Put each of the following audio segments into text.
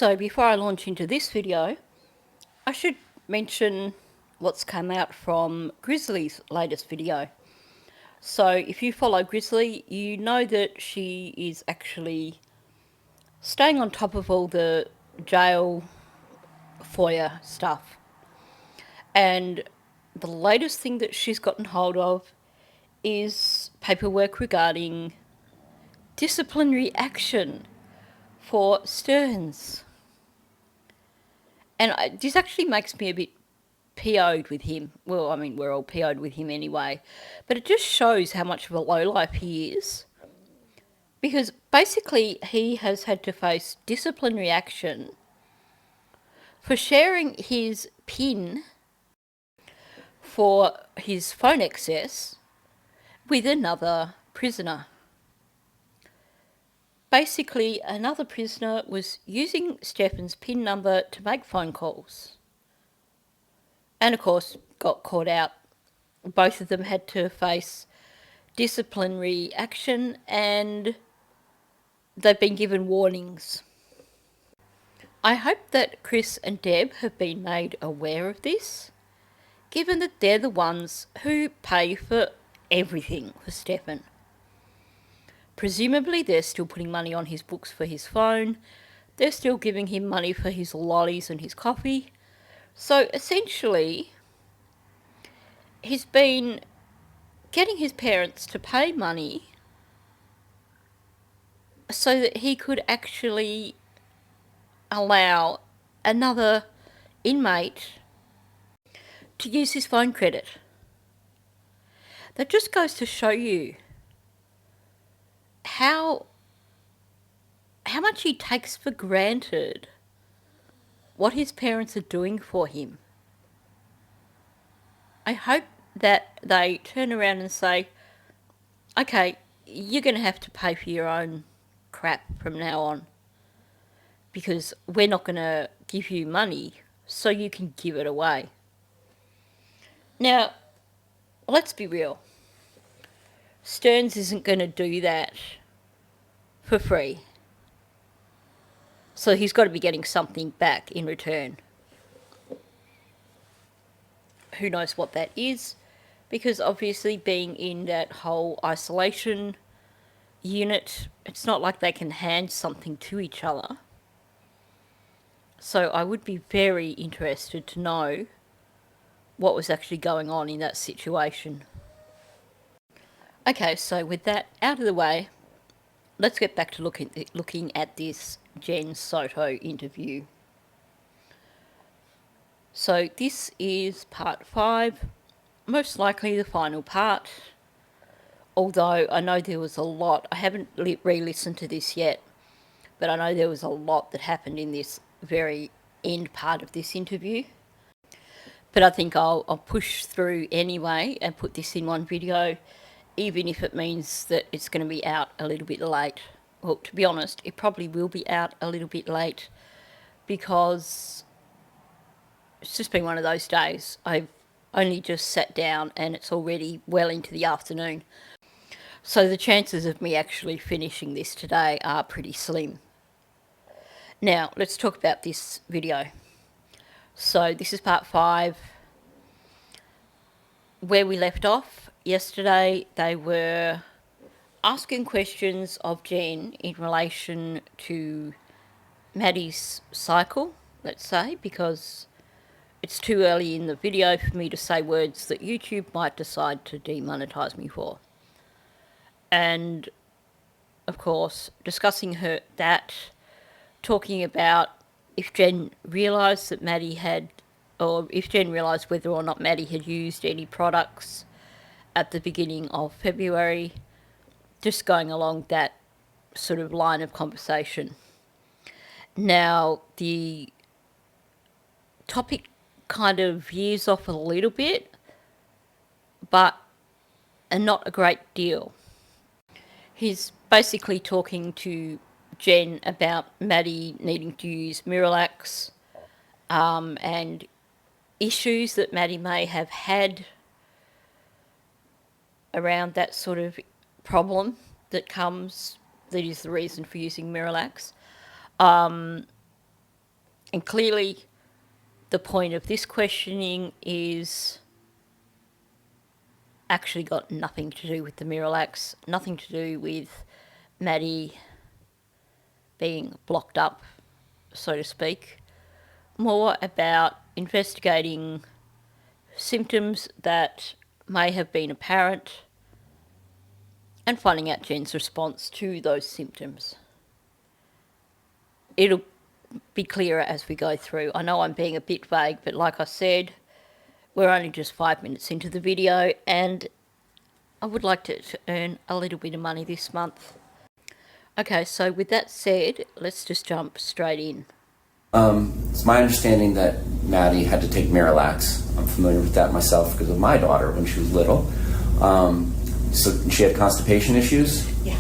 So before I launch into this video, I should mention what's come out from Grizzly's latest video. So if you follow Grizzly, you know that she is actually staying on top of all the jail FOIA stuff. And the latest thing that she's gotten hold of is paperwork regarding disciplinary action for Stearns. And this actually makes me a bit PO'd with him. Well, I mean, we're all PO'd with him anyway. But it just shows how much of a lowlife he is. Because basically, he has had to face disciplinary action for sharing his PIN for his phone access with another prisoner. Basically, another prisoner was using Stefan's PIN number to make phone calls. And of course, got caught out. Both of them had to face disciplinary action and they've been given warnings. I hope that Chris and Deb have been made aware of this, given that they're the ones who pay for everything for Stefan. Presumably they're still putting money on his books for his phone, they're still giving him money for his lollies and his coffee. So essentially, he's been getting his parents to pay money so that he could actually allow another inmate to use his phone credit. That just goes to show you how much he takes for granted what his parents are doing for him. I hope that they turn around and say, okay, you're going to have to pay for your own crap from now on, because we're not going to give you money so you can give it away. Now, let's be real. Stearns isn't going to do that for free. So he's got to be getting something back in return. Who knows what that is? Because obviously being in that whole isolation unit, it's not like they can hand something to each other. So I would be very interested to know what was actually going on in that situation. Okay, so with that out of the way, let's get back to looking at this Jen Soto interview. So this is part 5, most likely the final part. Although I know there was a lot, I haven't re-listened to this yet, but I know there was a lot that happened in this very end part of this interview. But I think I'll push through anyway and put this in one video, even if it means that it's going to be out a little bit late. Well, to be honest, it probably will be out a little bit late because it's just been one of those days. I've only just sat down and it's already well into the afternoon. So the chances of me actually finishing this today are pretty slim. Now, let's talk about this video. So this is part 5. Where we left off yesterday, they were asking questions of Jen in relation to Maddie's cycle, let's say, because it's too early in the video for me to say words that YouTube might decide to demonetize me for. And, of course, discussing that, talking about if Jen realised that Maddie had, or if Jen realised whether or not Maddie had used any products at the beginning of February, just going along that sort of line of conversation. Now, the topic kind of veers off a little bit, but not a great deal. He's basically talking to Jen about Maddie needing to use Miralax and issues that Maddie may have had around that sort of problem that is the reason for using Miralax. And clearly the point of this questioning is actually got nothing to do with the Miralax, nothing to do with Maddie being blocked up, so to speak. More about investigating symptoms that may have been apparent and finding out Jen's response to those symptoms. It'll be clearer as we go through. I know I'm being a bit vague, but like I said, we're only just 5 minutes into the video and I would like to earn a little bit of money this month. Okay, so with that said, let's just jump straight in. It's my understanding that Maddie had to take Miralax. I'm familiar with that myself because of my daughter when she was little. So she had constipation issues? Yeah.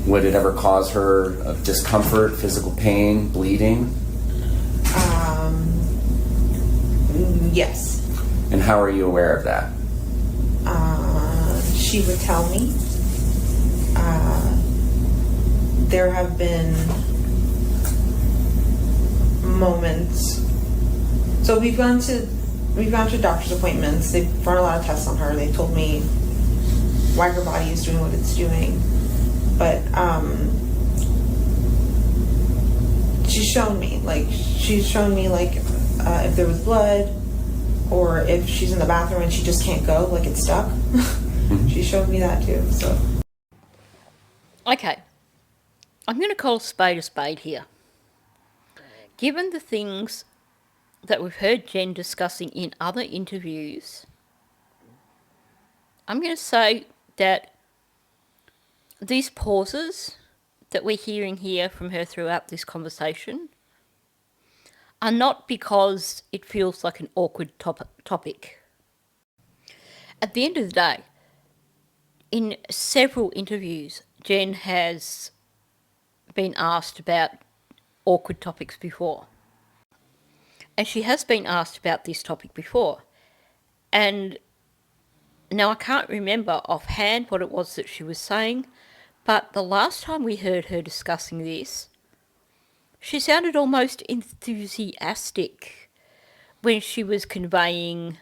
Would it ever cause her discomfort, physical pain, bleeding? Yes. And how are you aware of that? She would tell me. There have been moments. So we've gone to doctor's appointments. They've run a lot of tests on her. They told me why her body is doing what it's doing. But she's shown me if there was blood or if she's in the bathroom and she just can't go, like it's stuck. She showed me that too. So okay, I'm going to call a spade here. Given the things that we've heard Jen discussing in other interviews, I'm going to say that these pauses that we're hearing here from her throughout this conversation are not because it feels like an awkward topic. At the end of the day, in several interviews, Jen has been asked about awkward topics before. And she has been asked about this topic before. And now I can't remember offhand what it was that she was saying, but the last time we heard her discussing this, she sounded almost enthusiastic when she was conveying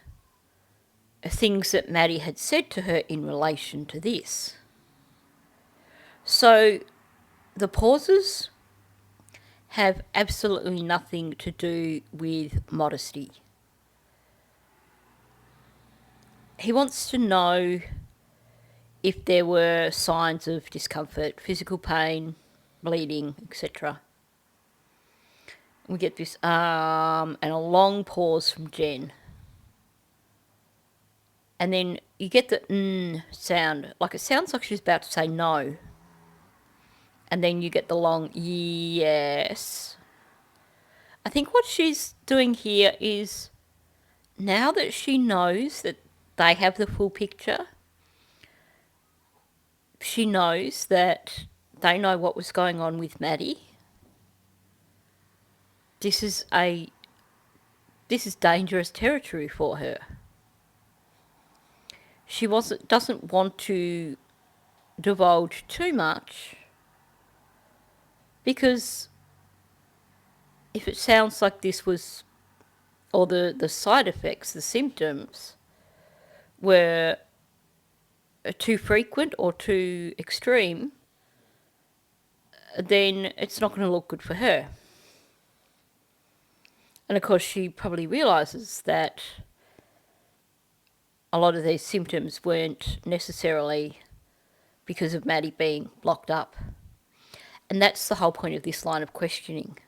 things that Maddie had said to her in relation to this. So the pauses have absolutely nothing to do with modesty. He wants to know if there were signs of discomfort, physical pain, bleeding, etc. We get this and a long pause from Jen. And then you get the sound, like it sounds like she's about to say no. And then you get the long yes. I think what she's doing here is, now that she knows that they have the full picture, she knows that they know what was going on with Maddie. This is dangerous territory for her. She doesn't want to divulge too much, because if it sounds like this was, or the side effects, the symptoms were too frequent or too extreme, then it's not going to look good for her. And of course she probably realises that a lot of these symptoms weren't necessarily because of Maddie being blocked up. And that's the whole point of this line of questioning.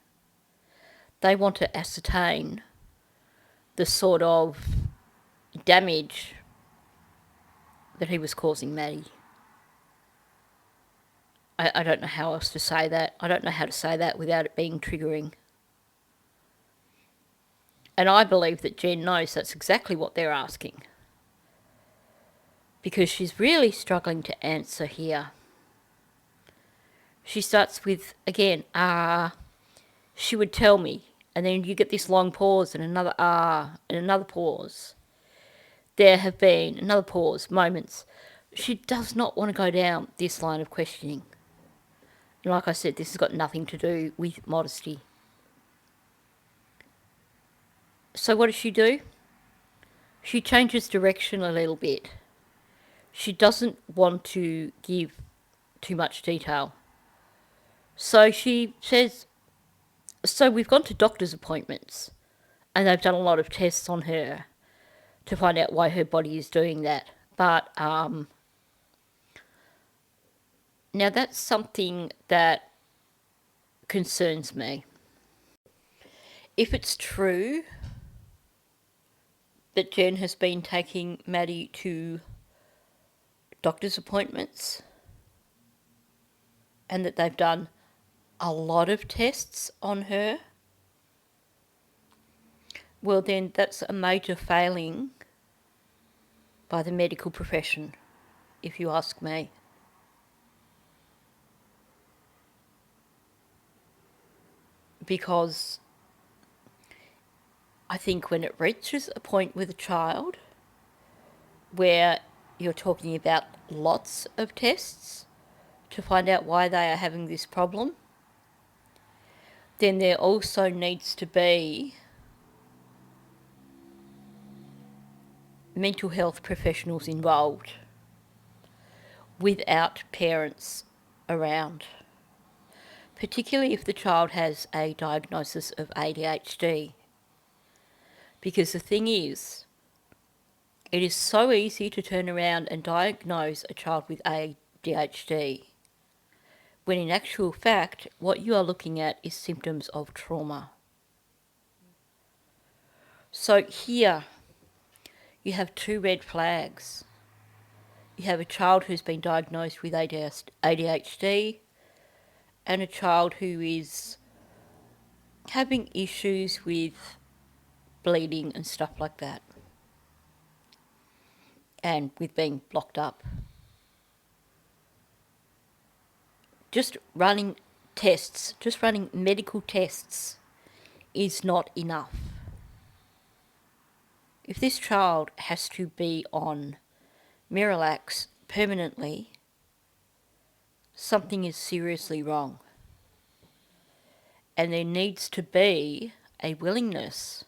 They want to ascertain the sort of damage that he was causing Maddie. I don't know how else to say that. I don't know how to say that without it being triggering. And I believe that Jen knows that's exactly what they're asking, because she's really struggling to answer here. She starts with, again, she would tell me, and then you get this long pause and another and another pause. There have been another pause, moments. She does not want to go down this line of questioning. And like I said, this has got nothing to do with modesty. So what does she do? She changes direction a little bit. She doesn't want to give too much detail. So she says, so we've gone to doctor's appointments and they've done a lot of tests on her to find out why her body is doing that. But now that's something that concerns me. If it's true that Jen has been taking Maddie to doctor's appointments and that they've done a lot of tests on her, well then that's a major failing by the medical profession, if you ask me. Because I think when it reaches a point with a child where you're talking about lots of tests to find out why they are having this problem, then there also needs to be mental health professionals involved without parents around, particularly if the child has a diagnosis of ADHD. Because the thing is, it is so easy to turn around and diagnose a child with ADHD, when in actual fact, what you are looking at is symptoms of trauma. So here, you have two red flags. You have a child who's been diagnosed with ADHD and a child who is having issues with bleeding and stuff like that, and with being blocked up. Just running tests, just running medical tests is not enough. If this child has to be on Miralax permanently, something is seriously wrong. And there needs to be a willingness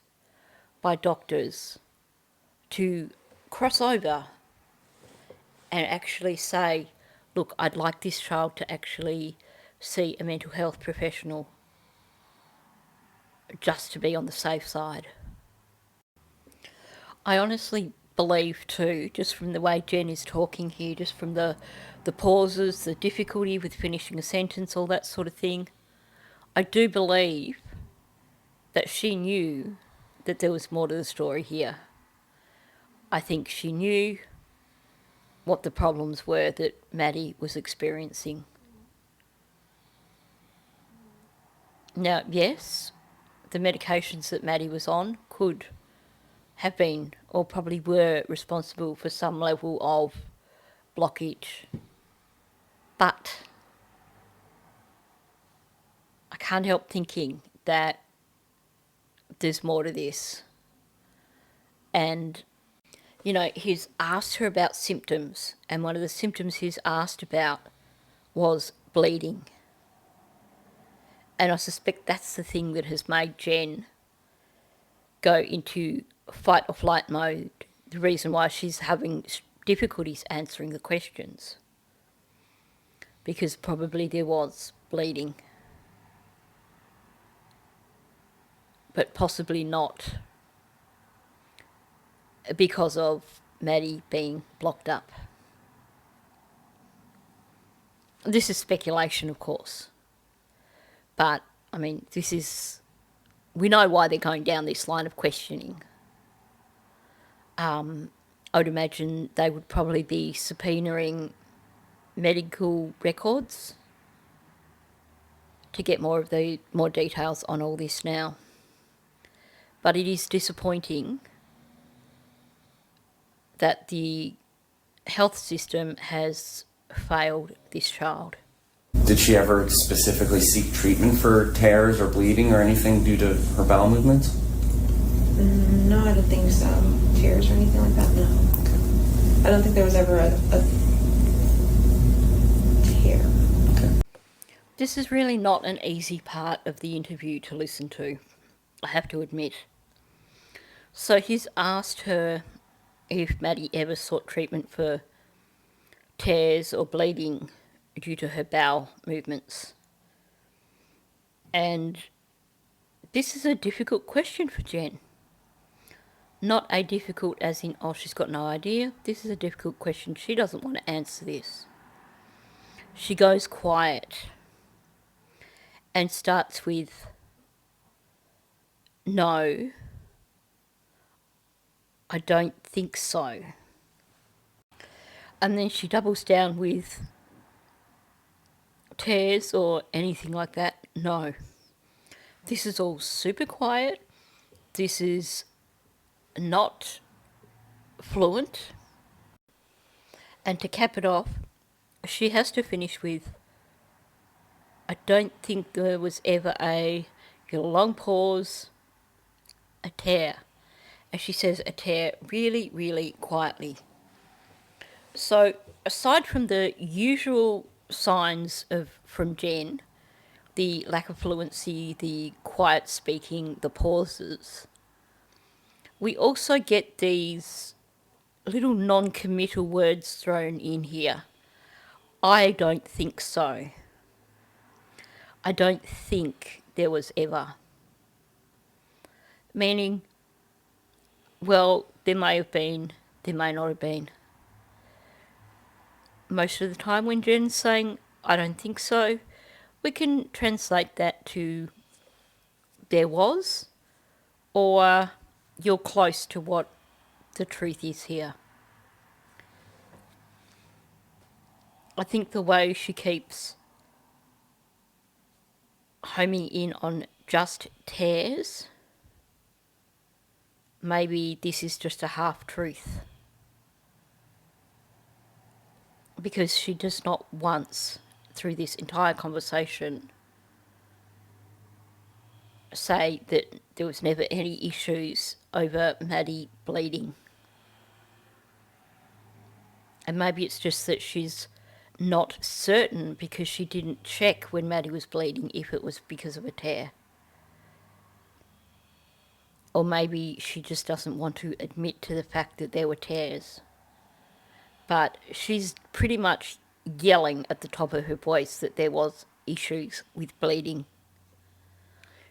by doctors to cross over and actually say, look, I'd like this child to actually see a mental health professional just to be on the safe side. I honestly believe too, just from the way Jen is talking here, just from the pauses, the difficulty with finishing a sentence, all that sort of thing, I do believe that she knew that there was more to the story here. I think she knew what the problems were that Maddie was experiencing. Now, yes, the medications that Maddie was on could have been, or probably were, responsible for some level of blockage. But I can't help thinking that there's more to this. And, you know, he's asked her about symptoms, and one of the symptoms he's asked about was bleeding. And I suspect that's the thing that has made Jen go into fight or flight mode, the reason why she's having difficulties answering the questions. Because probably there was bleeding. But possibly not because of Maddie being blocked up. This is speculation, of course. But, I mean, we know why they're going down this line of questioning. I would imagine they would probably be subpoenaing medical records to get more details on all this now. But it is disappointing that the health system has failed this child. Did she ever specifically seek treatment for tears or bleeding or anything due to her bowel movements? No, I don't think so. Tears or anything like that, no. Okay. I don't think there was ever a tear. Okay. This is really not an easy part of the interview to listen to, I have to admit. So he's asked her if Maddie ever sought treatment for tears or bleeding due to her bowel movements. And this is a difficult question for Jen. Not a difficult as in, oh, she's got no idea. This is a difficult question. She doesn't want to answer this. She goes quiet and starts with, no, I don't think so. And then she doubles down with, tears or anything like that, no. This is all super quiet. This is not fluent. And to cap it off, she has to finish with, I don't think there was ever a long pause, a tear. And she says a tear really, really quietly. So aside from the usual signs from Jen, the lack of fluency, the quiet speaking, the pauses, we also get these little non-committal words thrown in here. I don't think so. I don't think there was ever. Meaning, well, there may have been, there may not have been. Most of the time when Jen's saying, I don't think so, we can translate that to there was, or you're close to what the truth is here. I think the way she keeps homing in on just tears, maybe this is just a half-truth. Because she does not once, through this entire conversation, say that there was never any issues over Maddie bleeding. And maybe it's just that she's not certain because she didn't check when Maddie was bleeding if it was because of a tear. Or maybe she just doesn't want to admit to the fact that there were tears. But she's pretty much yelling at the top of her voice that there was issues with bleeding.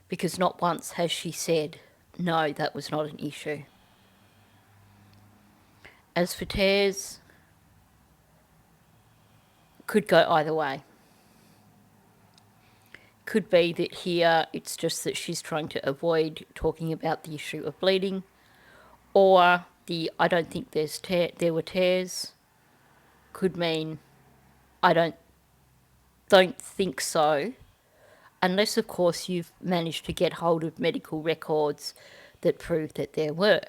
Because not once has she said, no, that was not an issue. As for tears, could go either way. Could be that here it's just that she's trying to avoid talking about the issue of bleeding, or the I don't think there were tears could mean I don't think so, unless of course you've managed to get hold of medical records that prove that there were.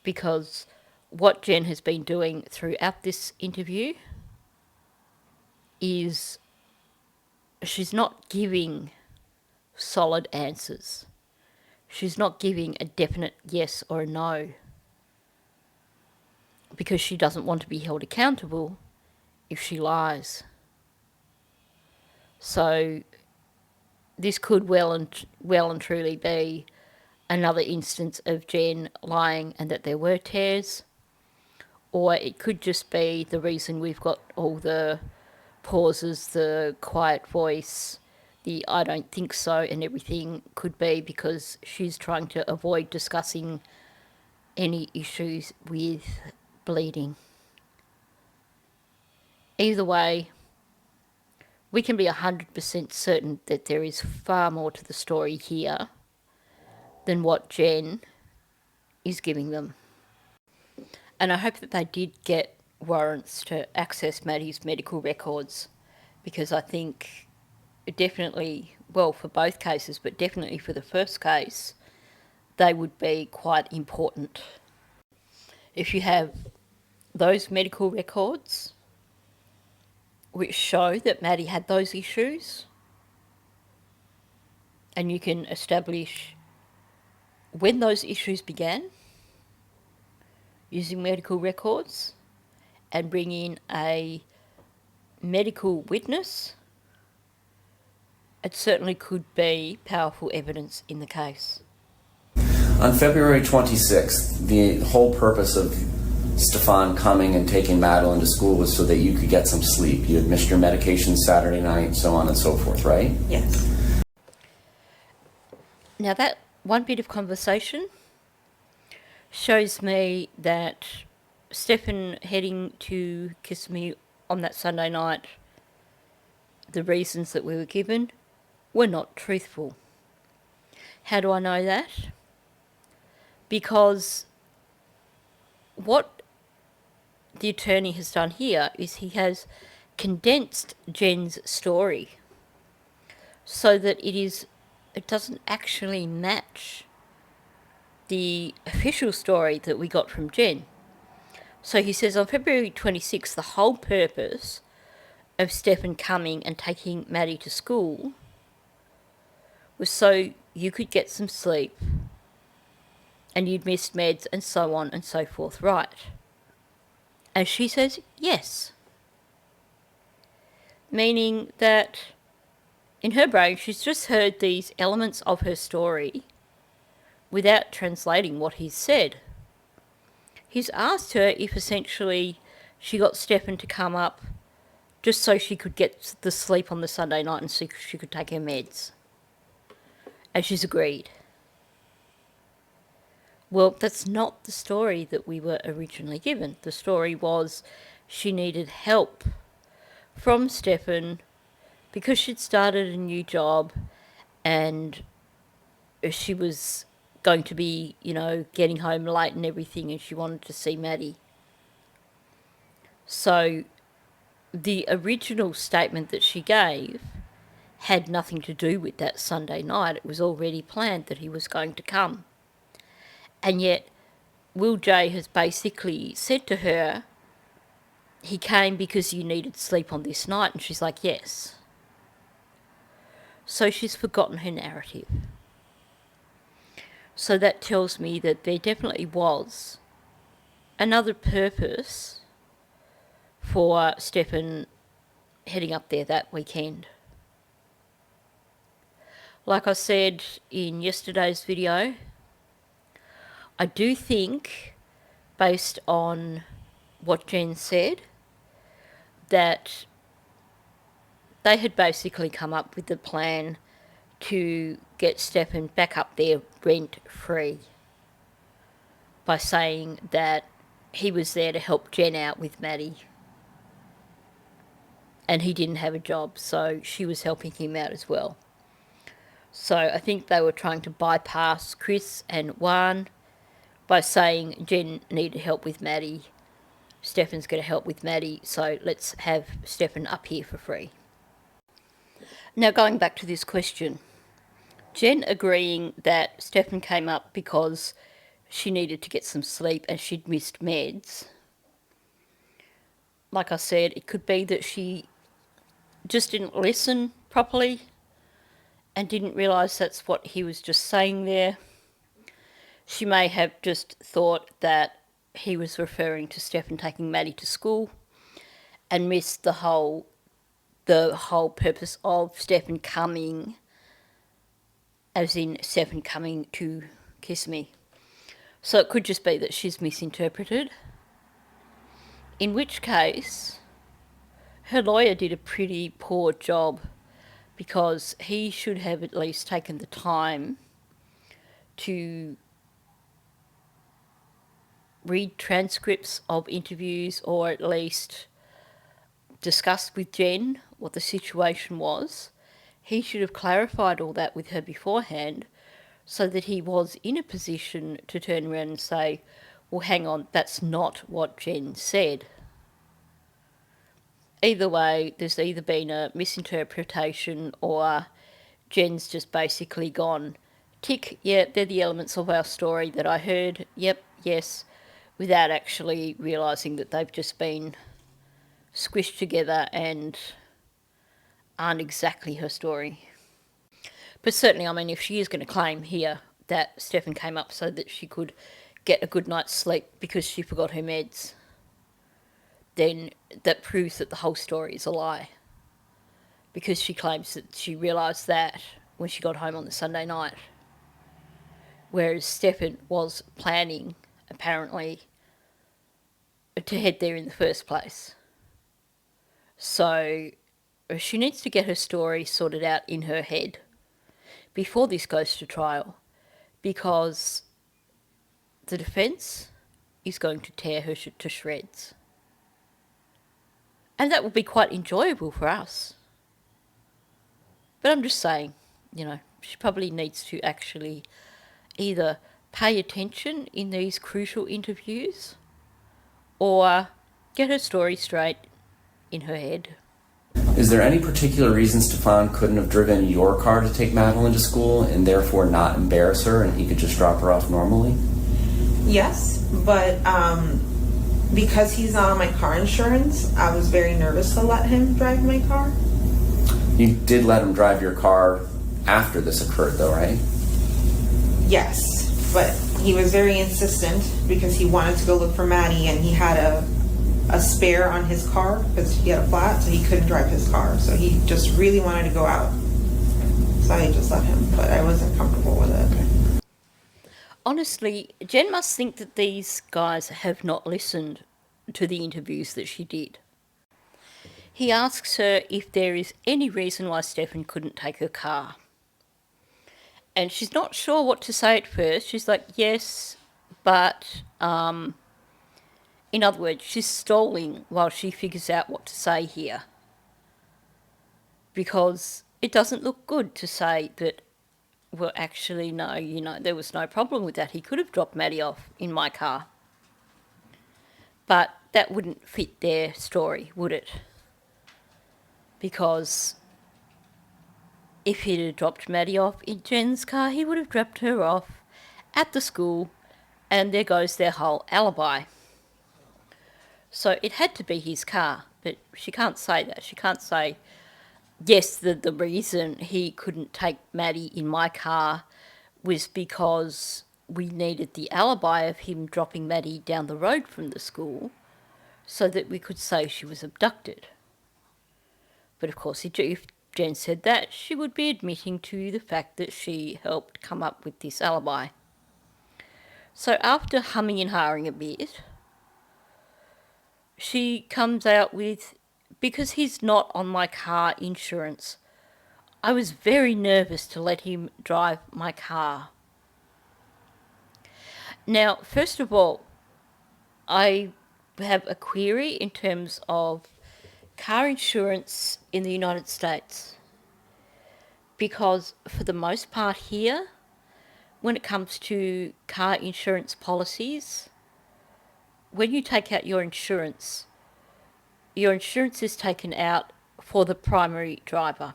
Because what Jen has been doing throughout this interview is she's not giving solid answers. She's not giving a definite yes or a no. Because she doesn't want to be held accountable if she lies. So this could well and truly be another instance of Jen lying and that there were tears. Or it could just be the reason we've got all the pauses, the quiet voice, the I don't think so and everything could be because she's trying to avoid discussing any issues with bleeding. Either way, we can be 100% certain that there is far more to the story here than what Jen is giving them. And I hope that they did get warrants to access Maddie's medical records, because I think definitely, well, for both cases, but definitely for the first case, they would be quite important. If you have those medical records which show that Maddie had those issues, and you can establish when those issues began using medical records and bring in a medical witness it certainly could be powerful evidence in the case. On February 26th, the whole purpose of Stefan coming and taking Madeline to school was so that you could get some sleep. You had missed your medication Saturday night, so on and so forth, right? Yes. Now, that one bit of conversation shows me that Stefan heading to Kissimmee on that Sunday night, the reasons that we were given were not truthful. How do I know that? Because what the attorney has done here is he has condensed Jen's story so that it doesn't actually match the official story that we got from Jen. So he says on February 26th, the whole purpose of Stefan coming and taking Maddie to school was so you could get some sleep and you'd missed meds and so on and so forth, right? And she says yes. Meaning that in her brain she's just heard these elements of her story without translating what he's said. He's asked her if essentially she got Stefan to come up just so she could get the sleep on the Sunday night and so she could take her meds. And she's agreed. Well, that's not the story that we were originally given. The story was she needed help from Stefan because she'd started a new job and she was going to be, getting home late and everything, and she wanted to see Maddie. So the original statement that she gave had nothing to do with that Sunday night. It was already planned that he was going to come. And yet Will J has basically said to her, he came because you needed sleep on this night, and she's like, yes. So she's forgotten her narrative. So that tells me that there definitely was another purpose for Stefan heading up there that weekend. Like I said in yesterday's video, I do think, based on what Jen said, that they had basically come up with the plan to get Stefan back up there rent-free by saying that he was there to help Jen out with Maddie. And he didn't have a job, so she was helping him out as well. So I think they were trying to bypass Chris and Juan by saying Jen needed help with Maddie. Stefan's going to help with Maddie, so let's have Stefan up here for free. Now, going back to this question, Jen agreeing that Stefan came up because she needed to get some sleep and she'd missed meds. Like I said, it could be that she just didn't listen properly and didn't realise that's what he was just saying there. She may have just thought that he was referring to Stefan taking Maddie to school and missed the whole purpose of Stefan coming, as in Stefan coming to kiss me. So it could just be that she's misinterpreted. In which case, her lawyer did a pretty poor job, because he should have at least taken the time to read transcripts of interviews, or at least discuss with Jen what the situation was. He should have clarified all that with her beforehand so that he was in a position to turn around and say, well, hang on, that's not what Jen said. Either way, there's either been a misinterpretation or Jen's just basically gone, tick, yeah, they're the elements of our story that I heard, yep, yes, without actually realising that they've just been squished together and aren't exactly her story. But certainly, I mean, if she is going to claim here that Stefan came up so that she could get a good night's sleep because she forgot her meds, then that proves that the whole story is a lie. because she claims that she realised that when she got home on the Sunday night. Whereas Stefan was planning, apparently, to head there in the first place. So she needs to get her story sorted out in her head before this goes to trial, because the defence is going to tear her to shreds. And that will be quite enjoyable for us. But I'm just saying, she probably needs to actually either pay attention in these crucial interviews or get her story straight in her head. Is there any particular reason Stefan couldn't have driven your car to take Madeline to school and therefore not embarrass her and he could just drop her off normally? Yes, but because he's not on my car insurance, I was very nervous to let him drive my car. You did let him drive your car after this occurred, though, right? Yes, but he was very insistent because he wanted to go look for Maddie, and he had a spare on his car because he had a flat, so he couldn't drive his car. So he just really wanted to go out. So I just let him, but I wasn't comfortable with it. Honestly, Jen must think that these guys have not listened to the interviews that she did. He asks her if there is any reason why Stefan couldn't take her car. And she's not sure what to say at first. She's like, yes, but in other words, she's stalling while she figures out what to say here. Because it doesn't look good to say that, well, actually, no, there was no problem with that. He could have dropped Maddie off in my car. But that wouldn't fit their story, would it? Because if he'd have dropped Maddie off in Jen's car, he would have dropped her off at the school, and there goes their whole alibi. So it had to be his car, but she can't say that. She can't say, yes, the reason he couldn't take Maddie in my car was because we needed the alibi of him dropping Maddie down the road from the school so that we could say she was abducted. But of course, if Jen said that, she would be admitting to the fact that she helped come up with this alibi. So after humming and hawing a bit, she comes out with, because he's not on my car insurance, I was very nervous to let him drive my car. Now, first of all, I have a query in terms of car insurance in the United States, because for the most part here, when it comes to car insurance policies, when you take out your insurance is taken out for the primary driver.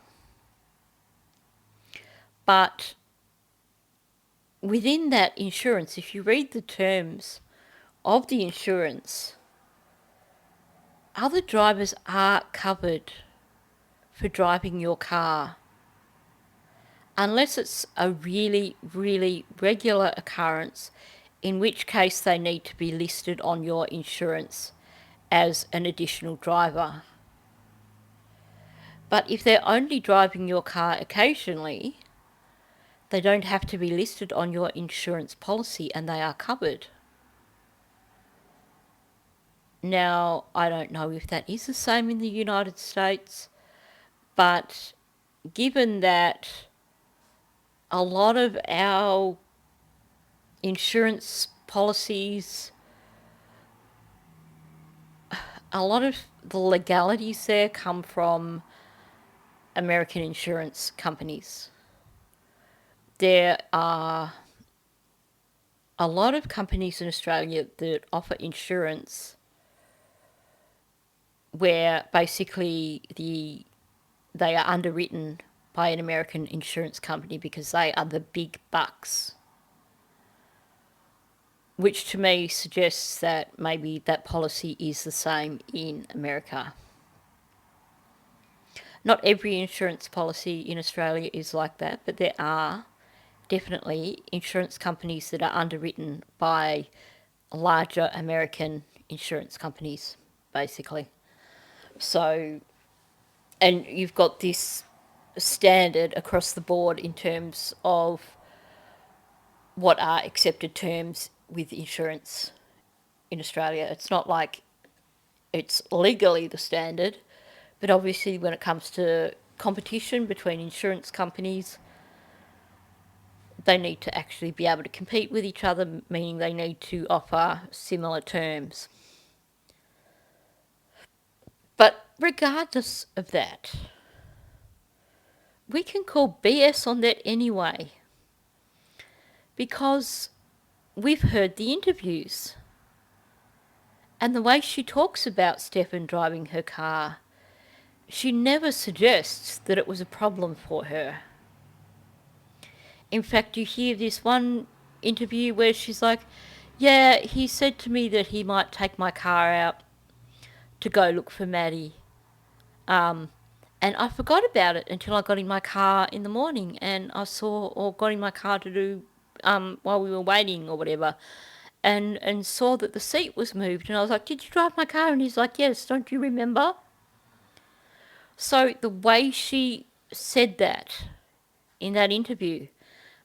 But within that insurance, if you read the terms of the insurance, other drivers are covered for driving your car, unless it's a really, really regular occurrence, in which case they need to be listed on your insurance as an additional driver. But if they're only driving your car occasionally, they don't have to be listed on your insurance policy and they are covered. Now, I don't know if that is the same in the United States, but given that a lot of our insurance policies, a lot of the legalities there come from American insurance companies. There are a lot of companies in Australia that offer insurance where basically they are underwritten by an American insurance company because they are the big bucks, which to me suggests that maybe that policy is the same in America. Not every insurance policy in Australia is like that, but there are definitely insurance companies that are underwritten by larger American insurance companies, basically. So And you've got this standard across the board in terms of what are accepted terms with insurance in Australia. It's not like it's legally the standard, but obviously when it comes to competition between insurance companies, they need to actually be able to compete with each other, meaning they need to offer similar terms. But regardless of that, we can call BS on that anyway, because we've heard the interviews. And the way she talks about Stefan driving her car, she never suggests that it was a problem for her. In fact, you hear this one interview where she's like, yeah, he said to me that he might take my car out to go look for Maddie. And I forgot about it until I got in my car in the morning and I saw, or got in my car to do, while we were waiting or whatever, and saw that the seat was moved. And I was like, did you drive my car? And he's like, yes, don't you remember? So the way she said that in that interview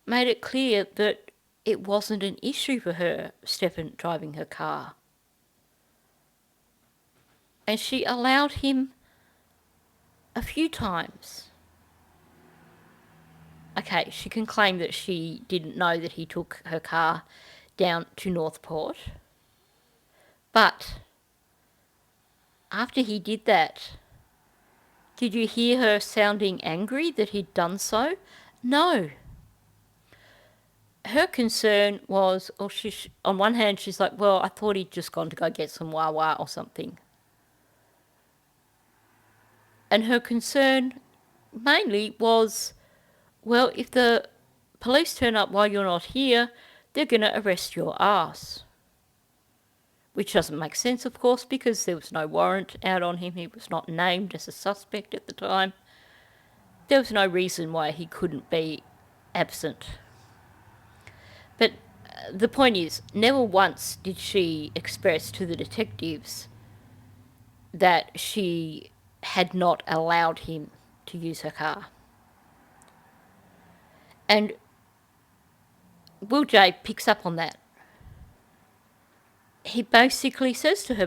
made it clear that it wasn't an issue for her, Stefan driving her car. And she allowed him a few times. Okay, she can claim that she didn't know that he took her car down to Northport. But after he did that, did you hear her sounding angry that he'd done so? No. Her concern was, or on one hand, she's like, well, I thought he'd just gone to go get some Wawa or something. And her concern mainly was, well, if the police turn up while you're not here, they're going to arrest your ass. Which doesn't make sense, of course, because there was no warrant out on him. He was not named as a suspect at the time. There was no reason why he couldn't be absent. But the point is, never once did she express to the detectives that she had not allowed him to use her car. And Will J picks up on that. He basically says to her,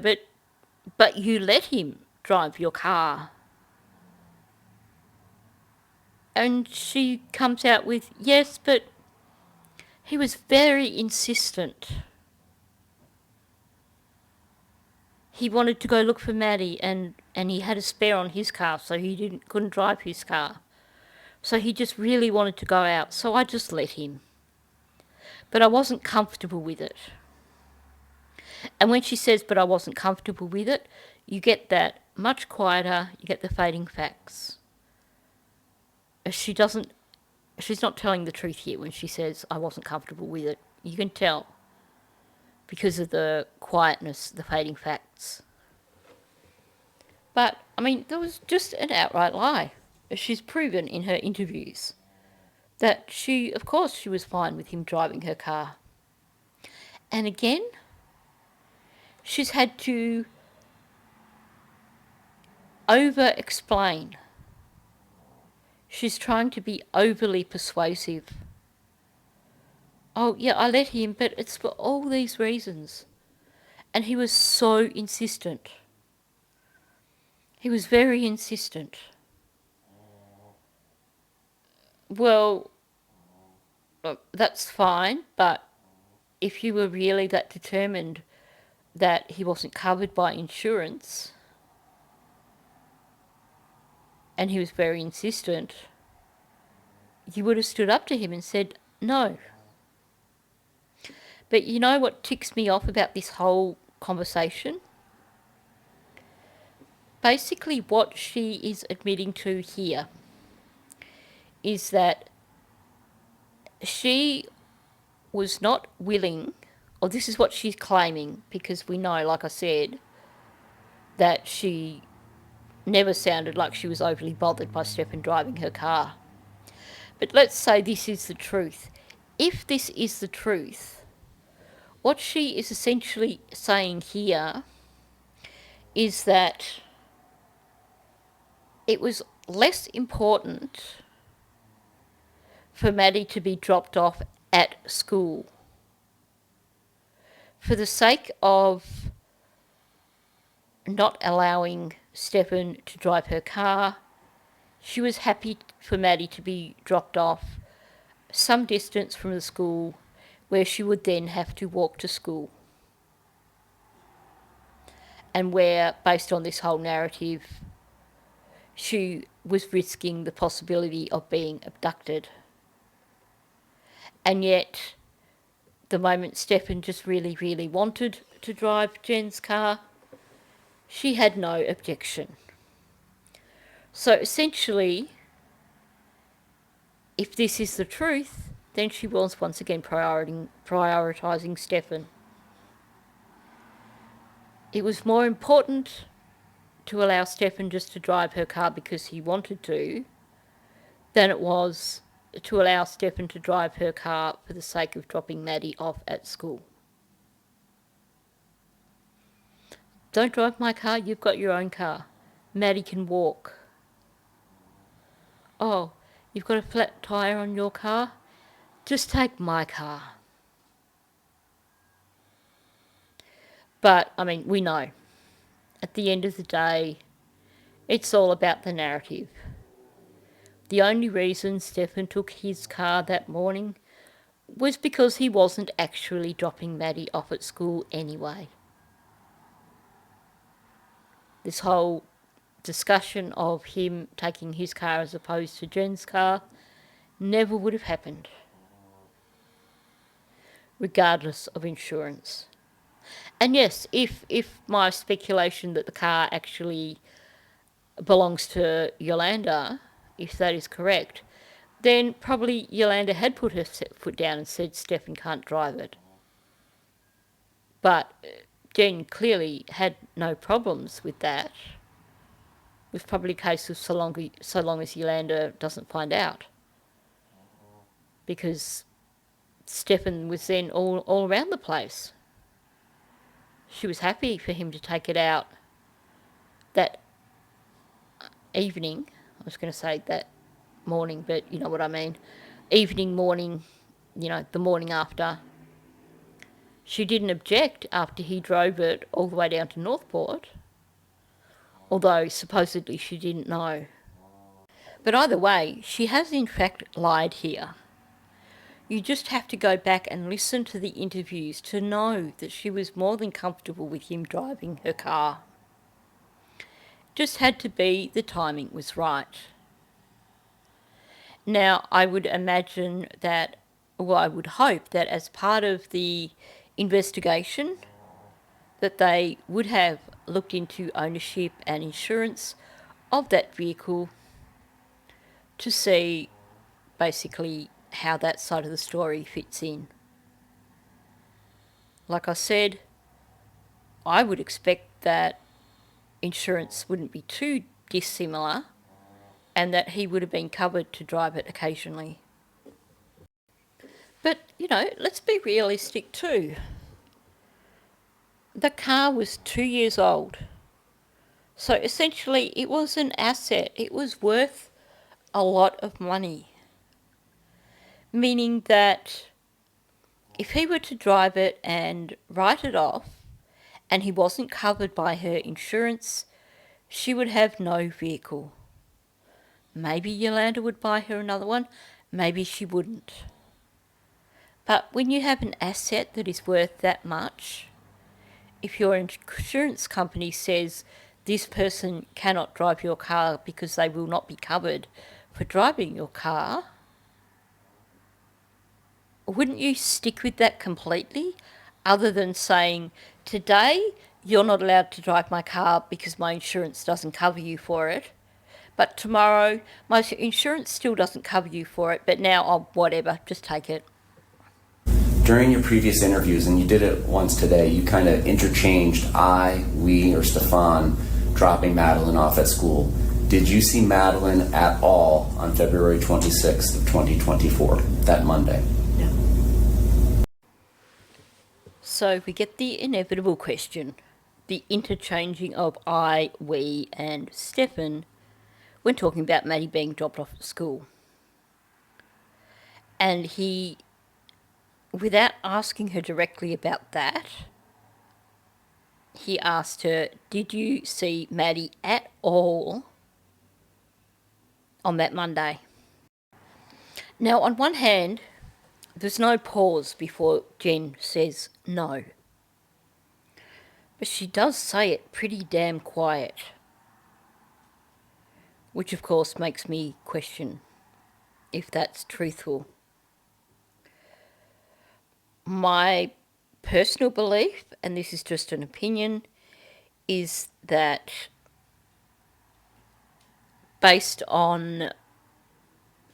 but you let him drive your car. And she comes out with, yes, but he was very insistent. He wanted to go look for Maddie and he had a spare on his car, so he couldn't drive his car. So he just really wanted to go out, so I just let him. But I wasn't comfortable with it. And when she says, but I wasn't comfortable with it, you get that much quieter, you get the fading facts. She's not telling the truth here when she says, I wasn't comfortable with it. You can tell because of the quietness, the fading facts. But, I mean, there was just an outright lie. She's proven in her interviews that of course, she was fine with him driving her car. And again, she's had to over-explain. She's trying to be overly persuasive. Oh, yeah, I let him, but it's for all these reasons. And he was so insistent. He was very insistent. Well, look, that's fine, but if you were really that determined that he wasn't covered by insurance, and he was very insistent, you would have stood up to him and said, no. But you know what ticks me off about this whole conversation? Basically, what she is admitting to here is that she was not willing, or this is what she's claiming, because we know, like I said, that she never sounded like she was overly bothered by Stefan driving her car. But let's say this is the truth. If this is the truth, what she is essentially saying here is that it was less important for Maddie to be dropped off at school. For the sake of not allowing Stefan to drive her car, she was happy for Maddie to be dropped off some distance from the school where she would then have to walk to school. And where, based on this whole narrative, she was risking the possibility of being abducted. And yet, the moment Stefan just really, really wanted to drive Jen's car, she had no objection. So essentially, if this is the truth, then she was once again prioritising Stefan. It was more important to allow Stefan just to drive her car because he wanted to than it was to allow Stefan to drive her car for the sake of dropping Maddie off at school. Don't drive my car, you've got your own car. Maddie can walk. Oh, you've got a flat tyre on your car? Just take my car. But, I mean, we know. At the end of the day, it's all about the narrative. The only reason Stefan took his car that morning was because he wasn't actually dropping Maddie off at school anyway. This whole discussion of him taking his car as opposed to Jen's car never would have happened, regardless of insurance. And yes, if my speculation that the car actually belongs to Yolanda, if that is correct, then probably Yolanda had put her foot down and said Stefan can't drive it. But Jen clearly had no problems with that. It was probably a case of so long as Yolanda doesn't find out. Because Stefan was then all around the place. She was happy for him to take it out that evening. I was going to say that morning, but you know what I mean. Evening, morning, the morning after. She didn't object after he drove it all the way down to Northport, although supposedly she didn't know. But either way, she has in fact lied here. You just have to go back and listen to the interviews to know that she was more than comfortable with him driving her car. Just had to be the timing was right. Now, I would imagine that, I would hope that as part of the investigation, that they would have looked into ownership and insurance of that vehicle to see basically how that side of the story fits in. Like I said, I would expect that insurance wouldn't be too dissimilar and that he would have been covered to drive it occasionally. But, let's be realistic too. The car was 2 years old. So essentially it was an asset. It was worth a lot of money. Meaning that if he were to drive it and write it off and he wasn't covered by her insurance, she would have no vehicle. Maybe Yolanda would buy her another one, maybe she wouldn't. But when you have an asset that is worth that much, if your insurance company says this person cannot drive your car because they will not be covered for driving your car, wouldn't you stick with that completely, other than saying, today you're not allowed to drive my car because my insurance doesn't cover you for it, but tomorrow my insurance still doesn't cover you for it, but now, whatever, just take it. During your previous interviews, and you did it once today, you kind of interchanged I, we, or Stefan dropping Madeline off at school. Did you see Madeline at all on February 26th of 2024, that Monday? No. So we get the inevitable question, the interchanging of I, we, and Stefan. when talking about Maddie being dropped off at school. And he, without asking her directly about that, he asked her, did you see Maddie at all on that Monday? Now, on one hand, there's no pause before Jen says no. But she does say it pretty damn quiet. Which, of course, makes me question if that's truthful. My personal belief, and this is just an opinion, is that based on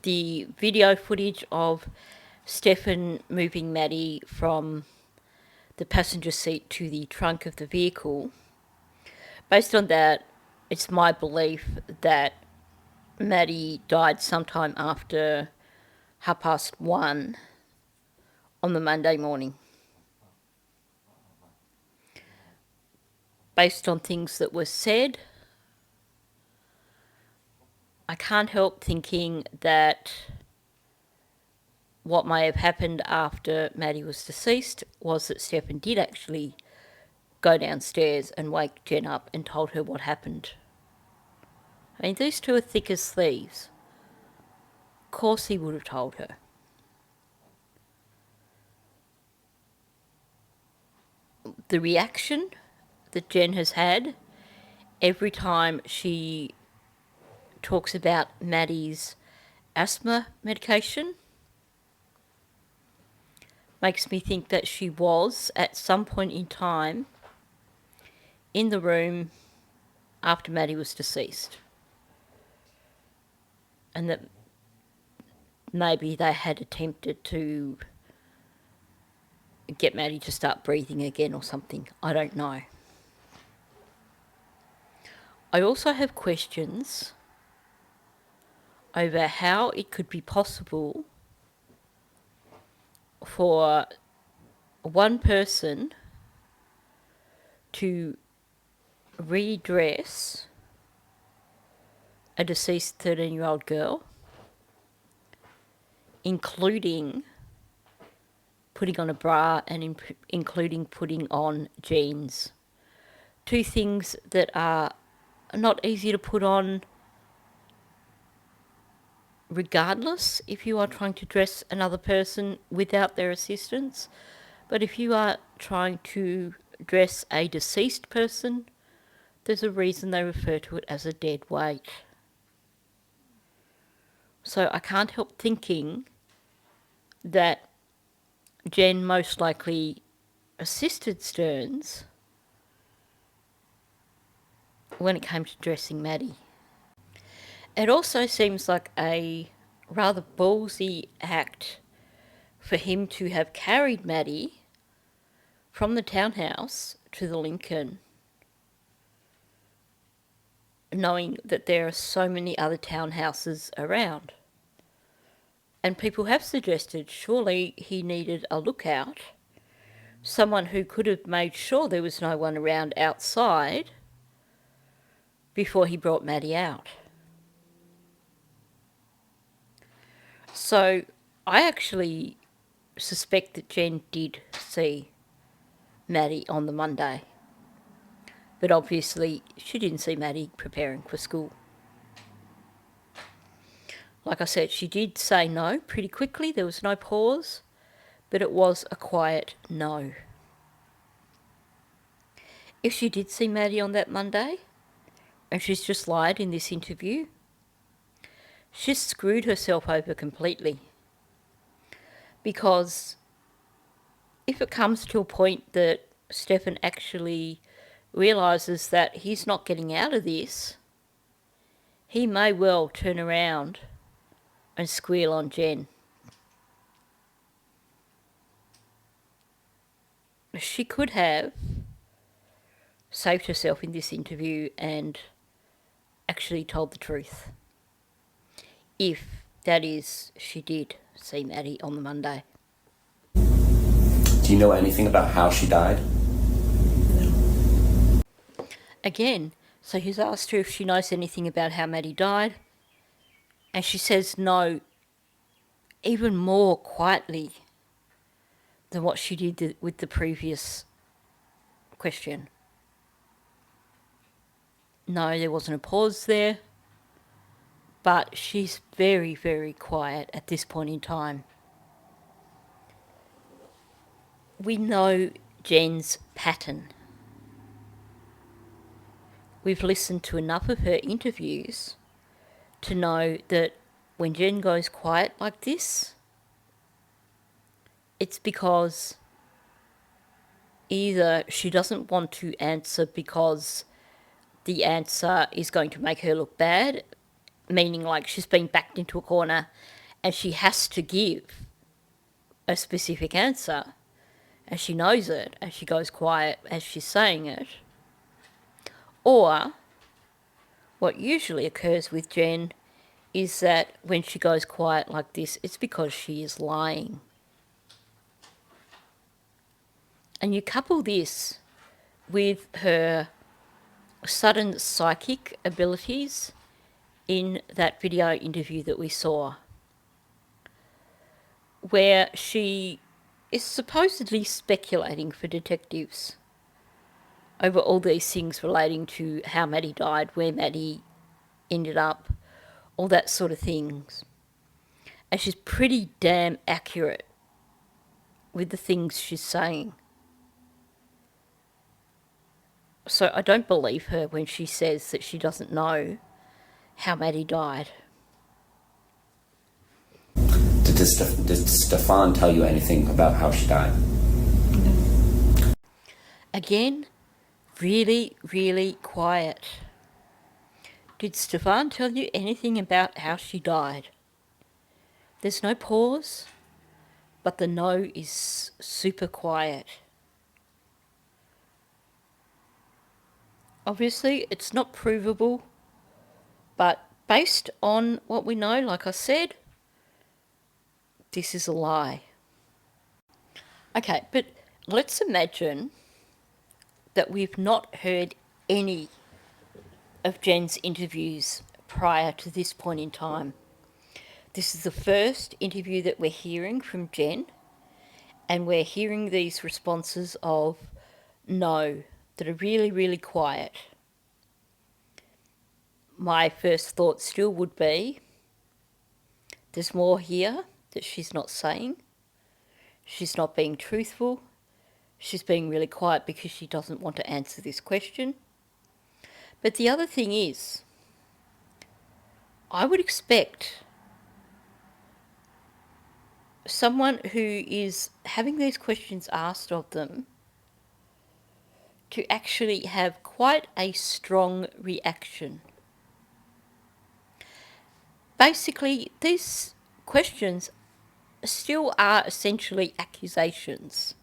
the video footage of Stefan moving Maddie from the passenger seat to the trunk of the vehicle, based on that, it's my belief that Maddie died sometime after 1:30 on the Monday morning. Based on things that were said, I can't help thinking that what may have happened after Maddie was deceased was that Stefan did actually go downstairs and wake Jen up and told her what happened. I mean, these two are thick as thieves. Of course he would have told her. The reaction that Jen has had every time she talks about Maddie's asthma medication makes me think that she was, at some point in time, in the room after Maddie was deceased. And that maybe they had attempted to get Maddie to start breathing again or something. I don't know. I also have questions over how it could be possible for one person to redress a deceased 13-year-old girl, including putting on a bra and including putting on jeans. Two things that are not easy to put on regardless if you are trying to dress another person without their assistance. But if you are trying to dress a deceased person, there's a reason they refer to it as a dead weight. So I can't help thinking that Jen most likely assisted Stearns when it came to dressing Maddie. It also seems like a rather ballsy act for him to have carried Maddie from the townhouse to the Lincoln, knowing that there are so many other townhouses around. And people have suggested surely he needed a lookout, someone who could have made sure there was no one around outside before he brought Maddie out. So I actually suspect that Jen did see Maddie on the Monday. But obviously she didn't see Maddie preparing for school. Like I said, she did say no pretty quickly. There was no pause, but it was a quiet no. If she did see Maddie on that Monday, and she's just lied in this interview, she's screwed herself over completely. Because if it comes to a point that Stefan actually realises that he's not getting out of this, he may well turn around and squeal on Jen. She could have saved herself in this interview and actually told the truth. If, that is, she did see Maddie on the Monday. Do you know anything about how she died? No. Again, So he's asked her if she knows anything about how Maddie died, and she says no, even more quietly than what she did with the previous question. No, there wasn't a pause there, but she's very, very quiet at this point in time. We know Jen's pattern. We've listened to enough of her interviews to know that when Jen goes quiet like this, it's because either she doesn't want to answer because the answer is going to make her look bad, meaning like she's been backed into a corner and she has to give a specific answer, and she knows it, and she goes quiet as she's saying it. Or what usually occurs with Jen is that when she goes quiet like this, it's because she is lying. And you couple this with her sudden psychic abilities in that video interview that we saw, where she is supposedly speculating for detectives over all these things relating to how Maddie died, where Maddie ended up, all that sort of things. And she's pretty damn accurate with the things she's saying. So I don't believe her when she says that she doesn't know how Maddie died. Did Stefan tell you anything about how she died? Again, really, really quiet. Did Stefan tell you anything about how she died? There's no pause, but the no is super quiet. Obviously, it's not provable, but based on what we know, like I said, this is a lie. Okay, but let's imagine that we've not heard any of Jen's interviews prior to this point in time. This is the first interview that we're hearing from Jen, and we're hearing these responses of no that are really, really quiet. My first thought still would be there's more here that she's not saying. She's not being truthful. She's being really quiet because she doesn't want to answer this question. But the other thing is, I would expect someone who is having these questions asked of them to actually have quite a strong reaction. Basically, these questions still are essentially accusations.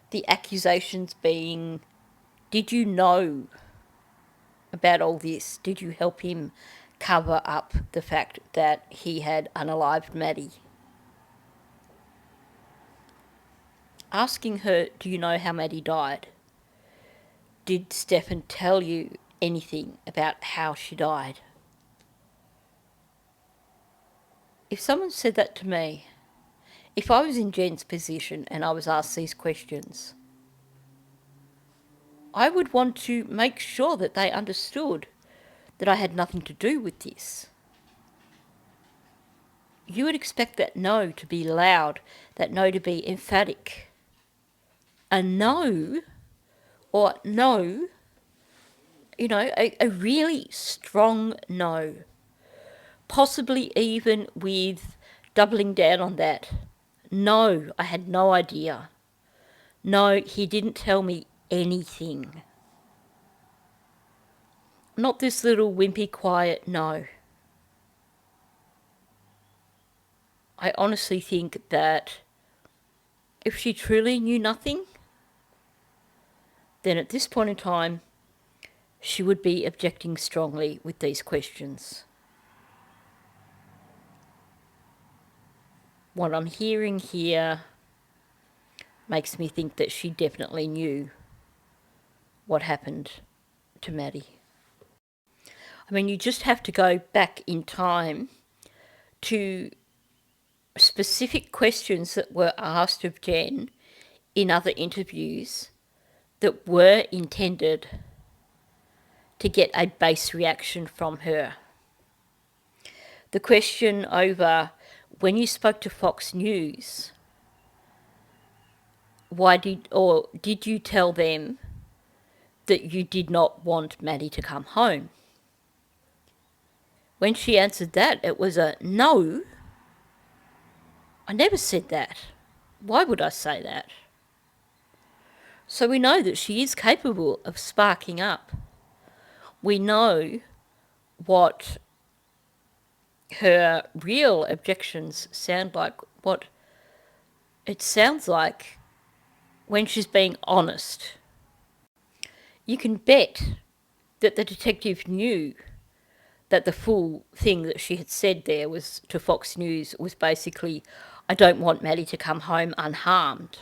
The accusations being, did you know about all this? Did you help him cover up the fact that he had unalived Maddie? Asking her, do you know how Maddie died? Did Stefan tell you anything about how she died? If someone said that to me, if I was in Jen's position and I was asked these questions, I would want to make sure that they understood that I had nothing to do with this. You would expect that no to be loud, that no to be emphatic. A no, or no, a really strong no. Possibly even with doubling down on that. No, I had no idea. No, he didn't tell me anything. Not this little wimpy quiet no. I honestly think that if she truly knew nothing, then at this point in time, she would be objecting strongly with these questions. What I'm hearing here makes me think that she definitely knew what happened to Maddie. I mean, you just have to go back in time to specific questions that were asked of Jen in other interviews that were intended to get a base reaction from her. The question over when you spoke to Fox News, did you tell them that you did not want Maddie to come home? When she answered that, it was a no. I never said that. Why would I say that? So we know that she is capable of sparking up. We know what her real objections sound like, what it sounds like when she's being honest. You can bet that the detective knew that the full thing that she had said there was to Fox News was basically, I don't want Maddie to come home unharmed.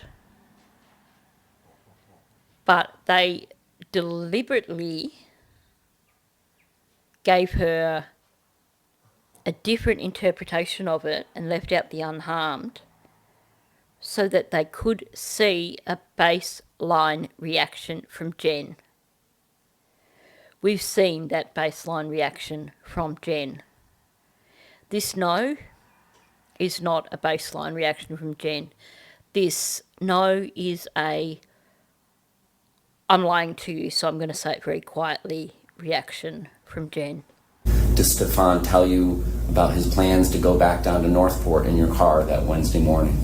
But they deliberately gave her a different interpretation of it and left out the unharmed so that they could see a baseline reaction from Jen. We've seen that baseline reaction from Jen. This no is not a baseline reaction from Jen. This no is a I'm lying to you, so I'm going to say it very quietly reaction from Jen. Did Stefan tell you about his plans to go back down to Northport in your car that Wednesday morning?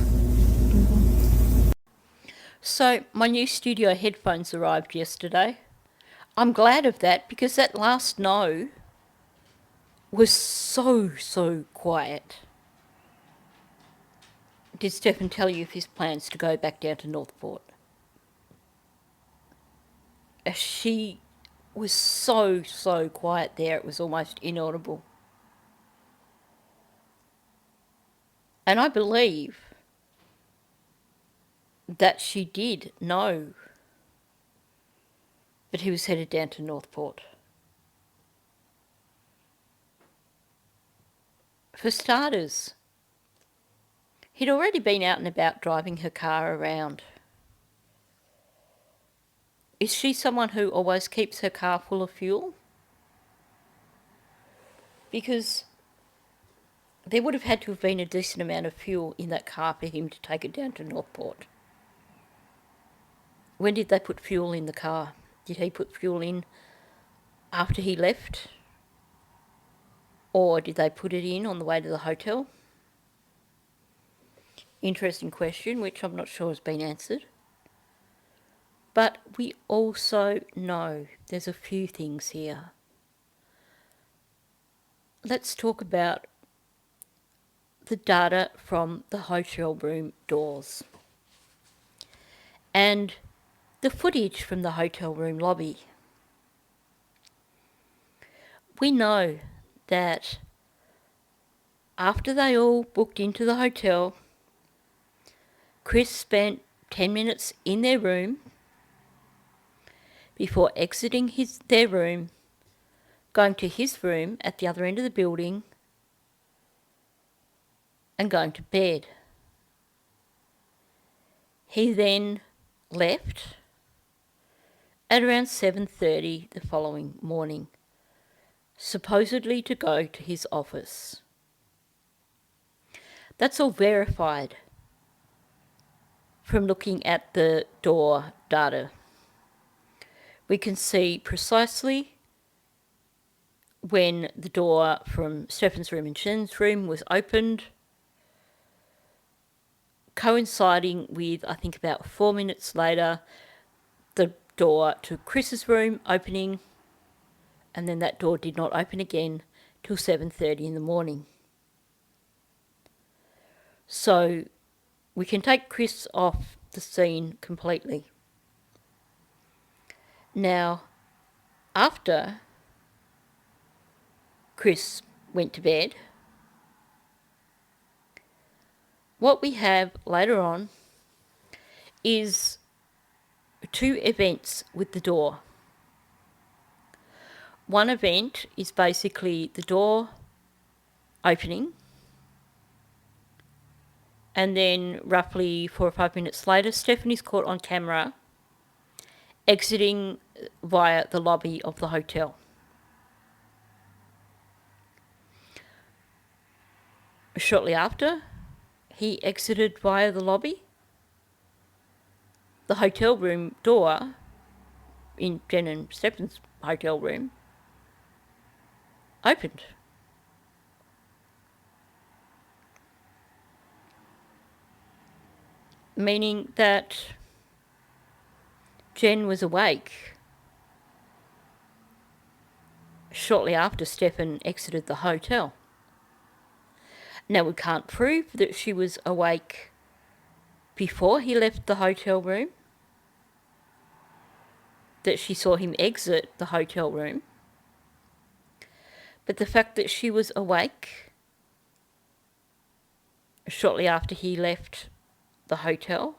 So my new studio headphones arrived yesterday. I'm glad of that because that last no was so quiet. Did Stefan tell you of his plans to go back down to Northport? She was so quiet there, it was almost inaudible. And I believe that she did know that he was headed down to Northport. For starters, he'd already been out and about driving her car around. Is she someone who always keeps her car full of fuel? Because there would have had to have been a decent amount of fuel in that car for him to take it down to Northport. When did they put fuel in the car? Did he put fuel in after he left? Or did they put it in on the way to the hotel? Interesting question, which I'm not sure has been answered. But we also know there's a few things here. Let's talk about the data from the hotel room doors and the footage from the hotel room lobby. We know that after they all booked into the hotel, Chris spent 10 minutes in their room before exiting their room, going to his room at the other end of the building and going to bed. He then left at around 7:30 the following morning, supposedly to go to his office. That's all verified from looking at the door data. We can see precisely when the door from Stefan's room and Jen's room was opened, coinciding with, I think about 4 minutes later, the door to Chris's room opening, and then that door did not open again till 7:30 in the morning. So we can take Chris off the scene completely. Now, after Chris went to bed, what we have later on is two events with the door. one event is basically the door opening, and then roughly 4 or 5 minutes later, Stephanie's caught on camera exiting via the lobby of the hotel. Shortly after he exited via the lobby, the hotel room door in Jen and Stephen's hotel room opened. Meaning that Jen was awake shortly after Stephen exited the hotel. Now, we can't prove that she was awake before he left the hotel room, that she saw him exit the hotel room, but the fact that she was awake shortly after he left the hotel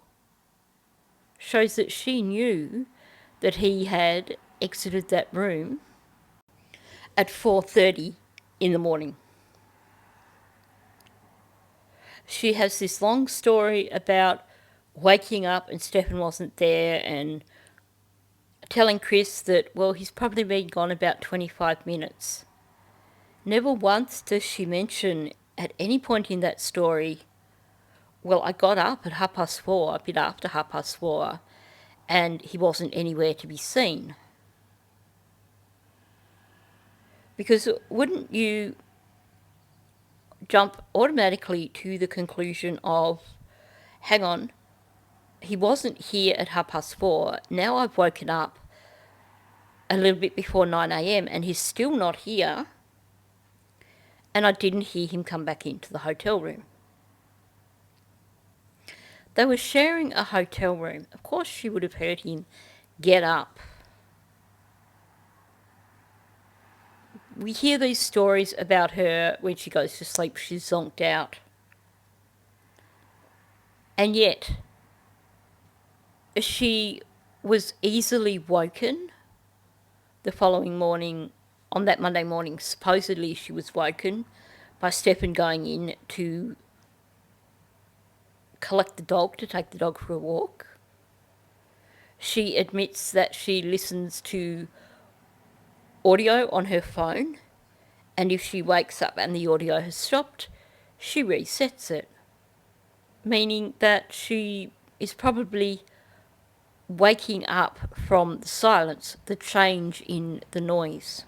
shows that she knew that he had exited that room at 4:30 in the morning. She has this long story about waking up and Stephen wasn't there, and telling Chris that, well, he's probably been gone about 25 minutes. Never once does she mention at any point in that story, well, I got up at 4:30, a bit after 4:30, and he wasn't anywhere to be seen. Because wouldn't you jump automatically to the conclusion of, hang on, he wasn't here at 4:30, now I've woken up a little bit before 9 a.m. and he's still not here, and I didn't hear him come back into the hotel room. They were sharing a hotel room. Of course she would have heard him get up. We hear these stories about her when she goes to sleep, she's zonked out. And yet, she was easily woken the following morning. On that Monday morning, supposedly she was woken by Stephen going in to collect the dog, to take the dog for a walk. She admits that she listens to audio on her phone, and if she wakes up and the audio has stopped, she resets it. Meaning that she is probably waking up from the silence, the change in the noise.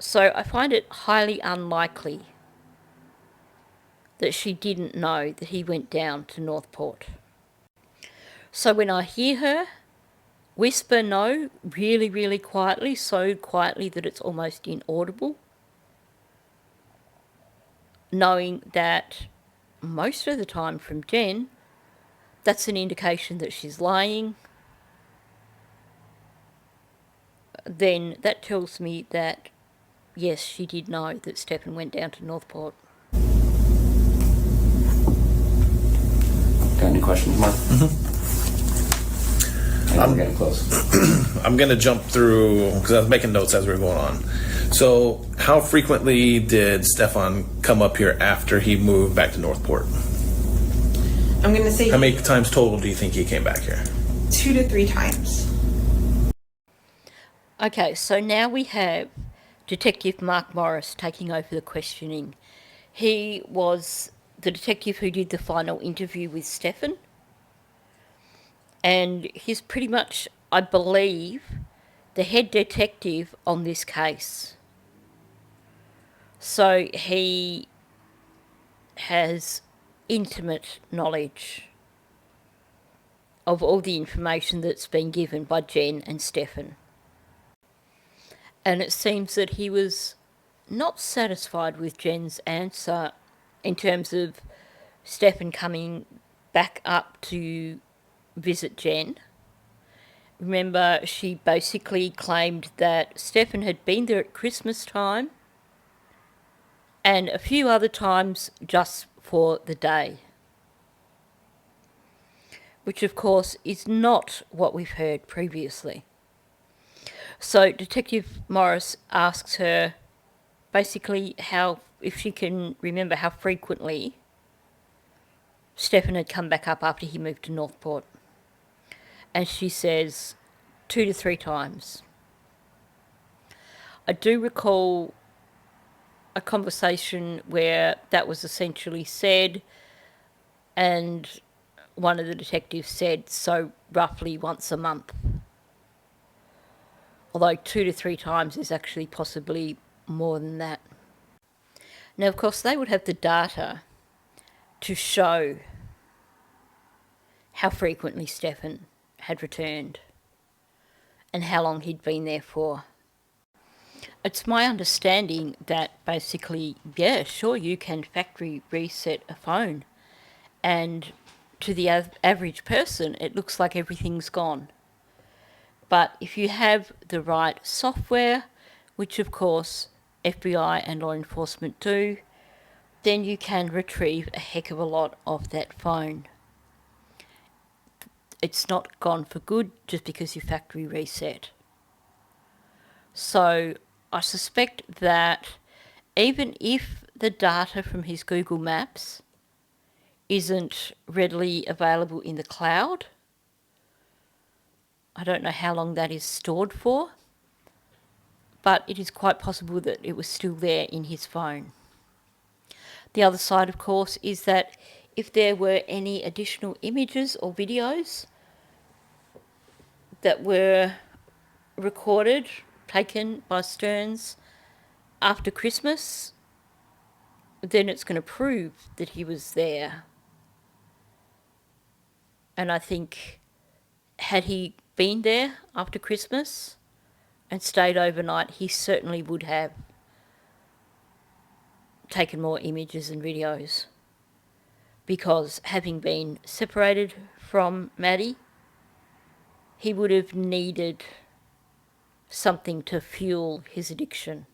So I find it highly unlikely that she didn't know that he went down to Northport. So when I hear her whisper no really, really quietly, so quietly that it's almost inaudible, knowing that most of the time from Jen, that's an indication that she's lying, then that tells me that, yes, she did know that Stephen went down to Northport. Got any questions, Mark? I'm getting close. I'm going to jump through because I was making notes as we were going on. So, how frequently did Stefan come up here after he moved back to Northport? I'm going to say How many times total do you think he came back here? 2 to 3 times. Okay, so now we have Detective Mark Morris taking over the questioning. He was the detective who did the final interview with Stefan, and he's pretty much, I believe, the head detective on this case. So he has intimate knowledge of all the information that's been given by Jen and Stefan. And it seems that he was not satisfied with Jen's answer in terms of Stefan coming back up to visit Jen. Remember, she basically claimed that Stefan had been there at Christmas time and a few other times just for the day, which of course is not what we've heard previously. So Detective Morris asks her basically if she can remember how frequently Stefan had come back up after he moved to Northport. And she says 2 to 3 times. I do recall a conversation where that was essentially said, and one of the detectives said so roughly once a month. Although 2 to 3 times is actually possibly more than that. Now, of course, they would have the data to show how frequently Stefan had returned and how long he'd been there for. It's my understanding that basically, yeah, sure, you can factory reset a phone, and to the average person, it looks like everything's gone. But if you have the right software, which of course FBI and law enforcement do, then you can retrieve a heck of a lot of that phone. It's not gone for good just because you factory reset. So I suspect that even if the data from his Google Maps isn't readily available in the cloud, I don't know how long that is stored for, but it is quite possible that it was still there in his phone. The other side, of course, is that if there were any additional images or videos that were recorded, taken by Stearns after Christmas, then it's going to prove that he was there. And I think, had he been there after Christmas and stayed overnight, he certainly would have taken more images and videos. Because having been separated from Maddie, he would have needed something to fuel his addiction.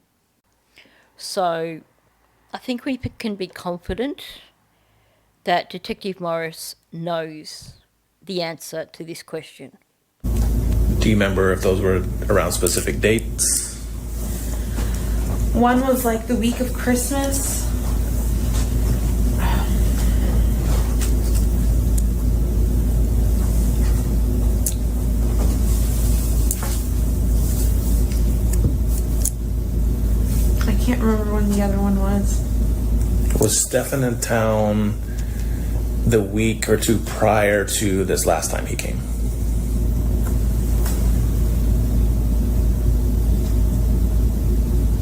So I think we can be confident that Detective Morris knows the answer to this question. Do you remember if those were around specific dates? One was like the week of Christmas. I can't remember when the other one was. Was Stefan in town the week or two prior to this last time he came?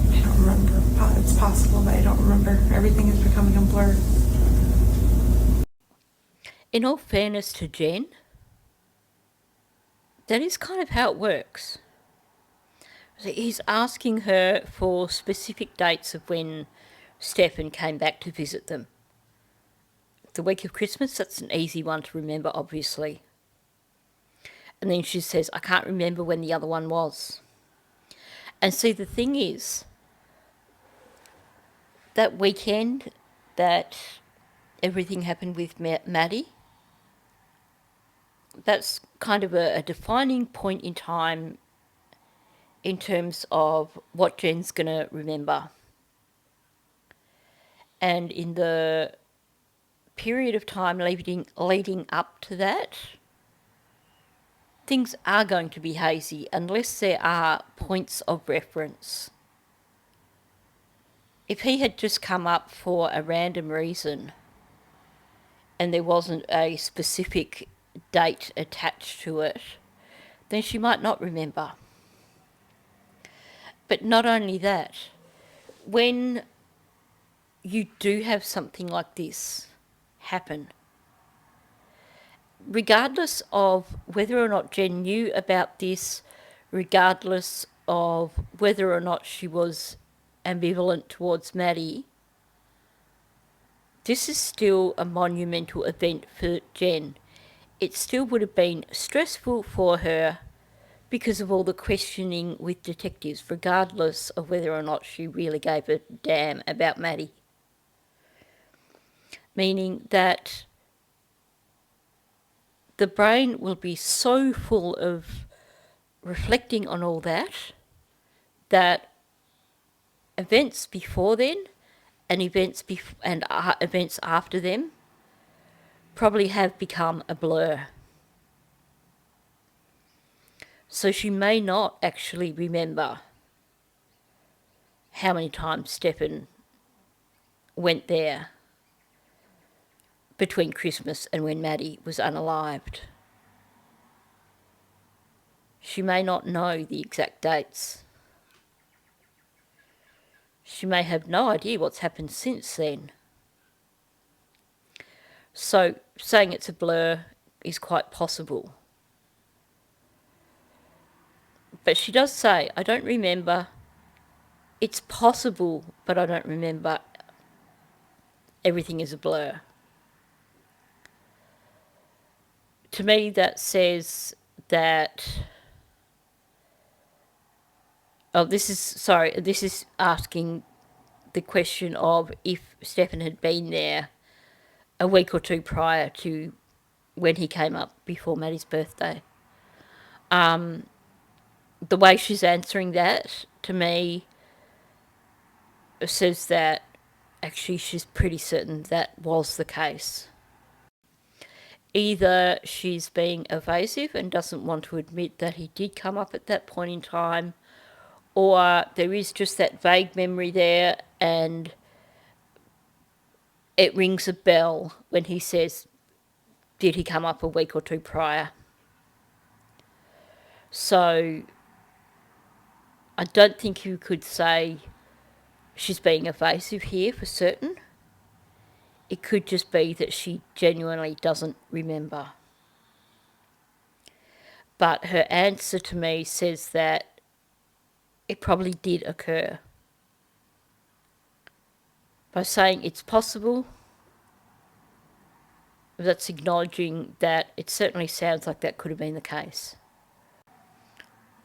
I don't remember. It's possible, but I don't remember. Everything is becoming a blur. In all fairness to Jen, that is kind of how it works. So he's asking her for specific dates of when Stefan came back to visit them. The week of Christmas, that's an easy one to remember, obviously. And then she says, I can't remember when the other one was. And see, the thing is, that weekend that everything happened with Maddie, that's kind of a defining point in time in terms of what Jen's going to remember. And in the period of time leading up to that, things are going to be hazy unless there are points of reference. If he had just come up for a random reason and there wasn't a specific date attached to it, then she might not remember. But not only that, when you do have something like this happen, regardless of whether or not Jen knew about this, regardless of whether or not she was ambivalent towards Maddie, this is still a monumental event for Jen. It still would have been stressful for her because of all the questioning with detectives, regardless of whether or not she really gave a damn about Maddie. Meaning that the brain will be so full of reflecting on all that events before then and events events after them probably have become a blur. So she may not actually remember how many times Stefan went there between Christmas and when Maddie was unalived. She may not know the exact dates. She may have no idea what's happened since then. So saying it's a blur is quite possible. But she does say, I don't remember. It's possible, but I don't remember. Everything is a blur. To me, that says that... this is asking the question of if Stefan had been there a week or two prior to when he came up before Maddie's birthday. The way she's answering that, to me, says that actually she's pretty certain that was the case. Either she's being evasive and doesn't want to admit that he did come up at that point in time, or there is just that vague memory there and it rings a bell when he says, did he come up a week or two prior? So I don't think you could say she's being evasive here for certain. It could just be that she genuinely doesn't remember. But her answer to me says that it probably did occur. By saying it's possible, that's acknowledging that it certainly sounds like that could have been the case.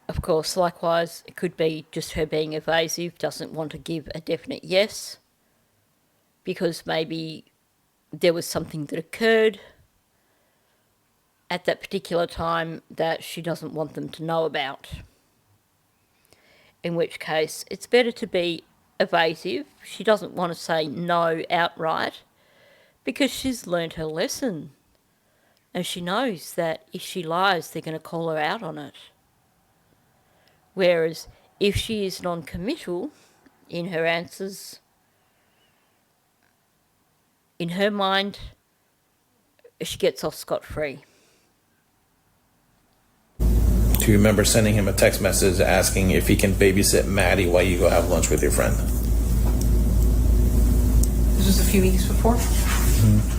Of course, likewise, it could be just her being evasive, doesn't want to give a definite yes, because maybe there was something that occurred at that particular time that she doesn't want them to know about. In which case, it's better to be evasive. She doesn't want to say no outright because she's learned her lesson. And she knows that if she lies, they're going to call her out on it. Whereas if she is non-committal in her answers, in her mind, she gets off scot-free. Do you remember sending him a text message asking if he can babysit Maddie while you go have lunch with your friend? This was a few weeks before. Mm-hmm.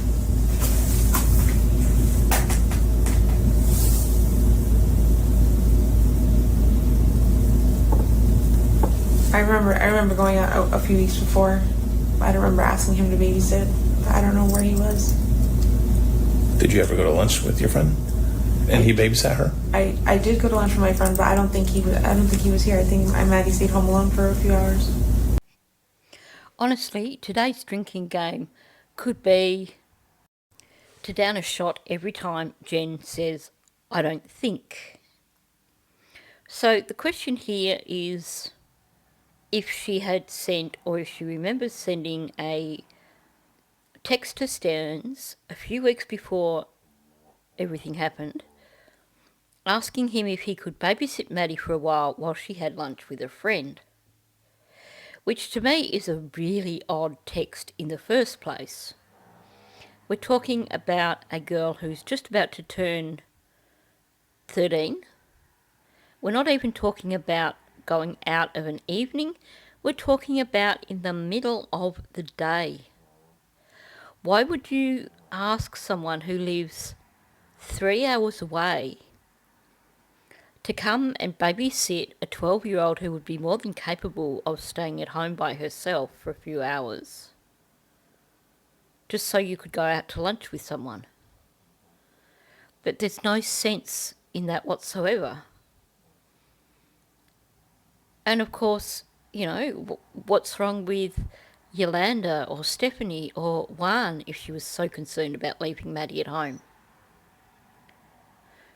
I remember going out a few weeks before. I don't remember asking him to babysit. I don't know where he was. Did you ever go to lunch with your friend? And he babysat her? I did go to lunch with my friend, but I don't think he was here. I think Maddie stayed home alone for a few hours. Honestly, today's drinking game could be to down a shot every time Jen says, I don't think. So the question here is if she had sent, or if she remembers sending a text to Stearns a few weeks before everything happened, asking him if he could babysit Maddie for a while she had lunch with a friend. Which to me is a really odd text in the first place. We're talking about a girl who's just about to turn 13. We're not even talking about going out of an evening. We're talking about in the middle of the day. Why would you ask someone who lives 3 hours away to come and babysit a 12-year-old who would be more than capable of staying at home by herself for a few hours, just so you could go out to lunch with someone? But there's no sense in that whatsoever. And of course, you know, what's wrong with Yolanda or Stephanie or Juan if she was so concerned about leaving Maddie at home?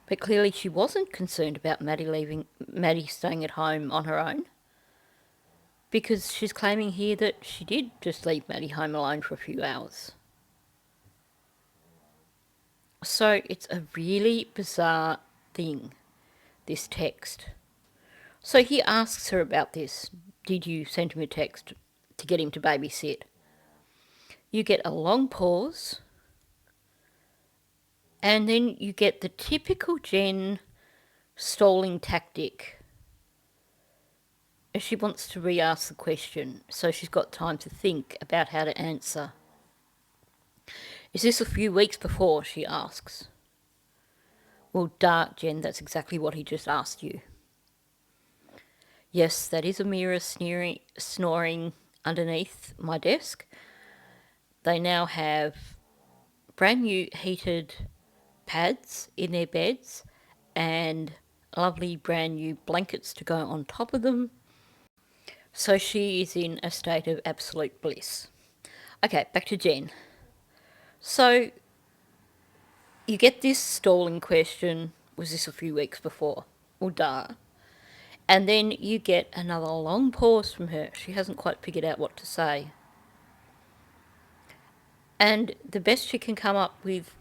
But clearly she wasn't concerned about Maddie staying at home on her own, because she's claiming here that she did just leave Maddie home alone for a few hours. So it's a really bizarre thing, this text. So he asks her about this. Did you send him a text to get him to babysit? You get a long pause, and then you get the typical Jen stalling tactic. She wants to re-ask the question, so she's got time to think about how to answer. Is this a few weeks before, she asks. Well, duh, Jen, that's exactly what he just asked you. Yes, that is Amira snoring underneath my desk. They now have brand new heated pads in their beds and lovely brand new blankets to go on top of them. So she is in a state of absolute bliss. Okay, back to Jen. So you get this stalling question, was this a few weeks before? Well, duh. And then you get another long pause from her. She hasn't quite figured out what to say. And the best she can come up with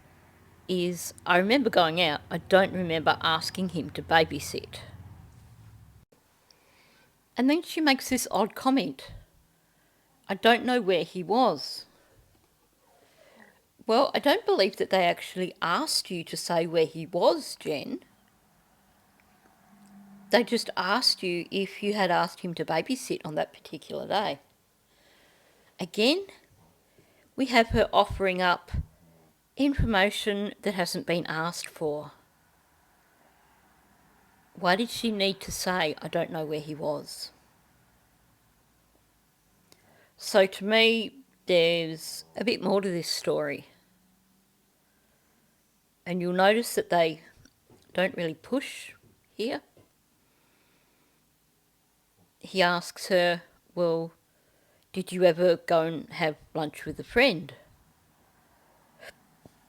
is, I remember going out, I don't remember asking him to babysit. And then she makes this odd comment. I don't know where he was. Well, I don't believe that they actually asked you to say where he was, Jen. They just asked you if you had asked him to babysit on that particular day. Again, we have her offering up information that hasn't been asked for. Why did she need to say, I don't know where he was? So to me, there's a bit more to this story. And you'll notice that they don't really push here. He asks her, well, did you ever go and have lunch with a friend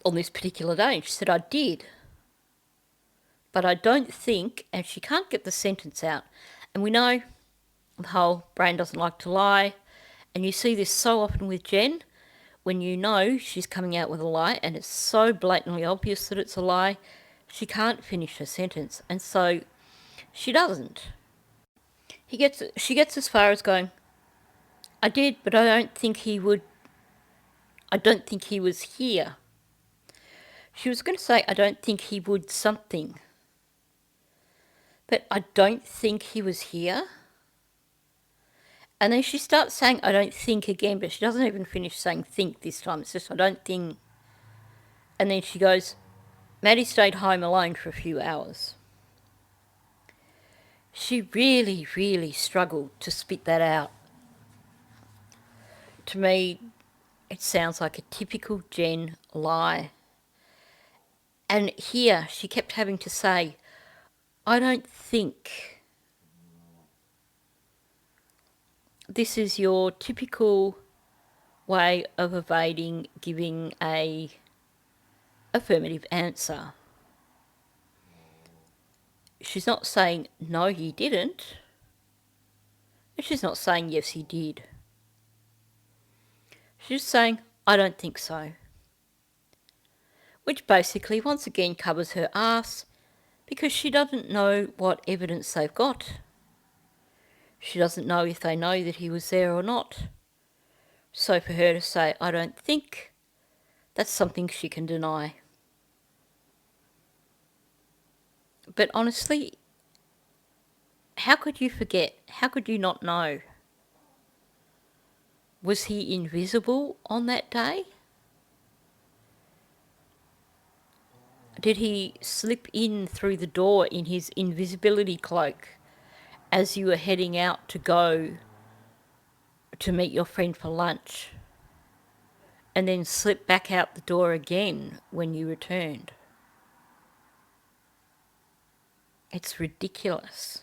on this particular day? And she said, I did. But I don't think, and she can't get the sentence out. And we know the whole brain doesn't like to lie. And you see this so often with Jen, when you know she's coming out with a lie and it's so blatantly obvious that it's a lie, she can't finish her sentence. And so she doesn't. She gets as far as going, I did, but I don't think he was here. She was going to say, I don't think he would something. But I don't think he was here. And then she starts saying, I don't think again, but she doesn't even finish saying think this time. It's just, I don't think. And then she goes, Maddie stayed home alone for a few hours. She really, really struggled to spit that out. To me, it sounds like a typical Jen lie. And here she kept having to say, I don't think. This is your typical way of evading giving a affirmative answer. She's not saying, no, he didn't. And she's not saying, yes, he did. She's just saying, I don't think so. Which basically, once again, covers her ass because she doesn't know what evidence they've got. She doesn't know if they know that he was there or not. So for her to say, I don't think, that's something she can deny. But honestly, how could you forget? How could you not know? Was he invisible on that day? Did he slip in through the door in his invisibility cloak as you were heading out to go to meet your friend for lunch, and then slip back out the door again when you returned? It's ridiculous.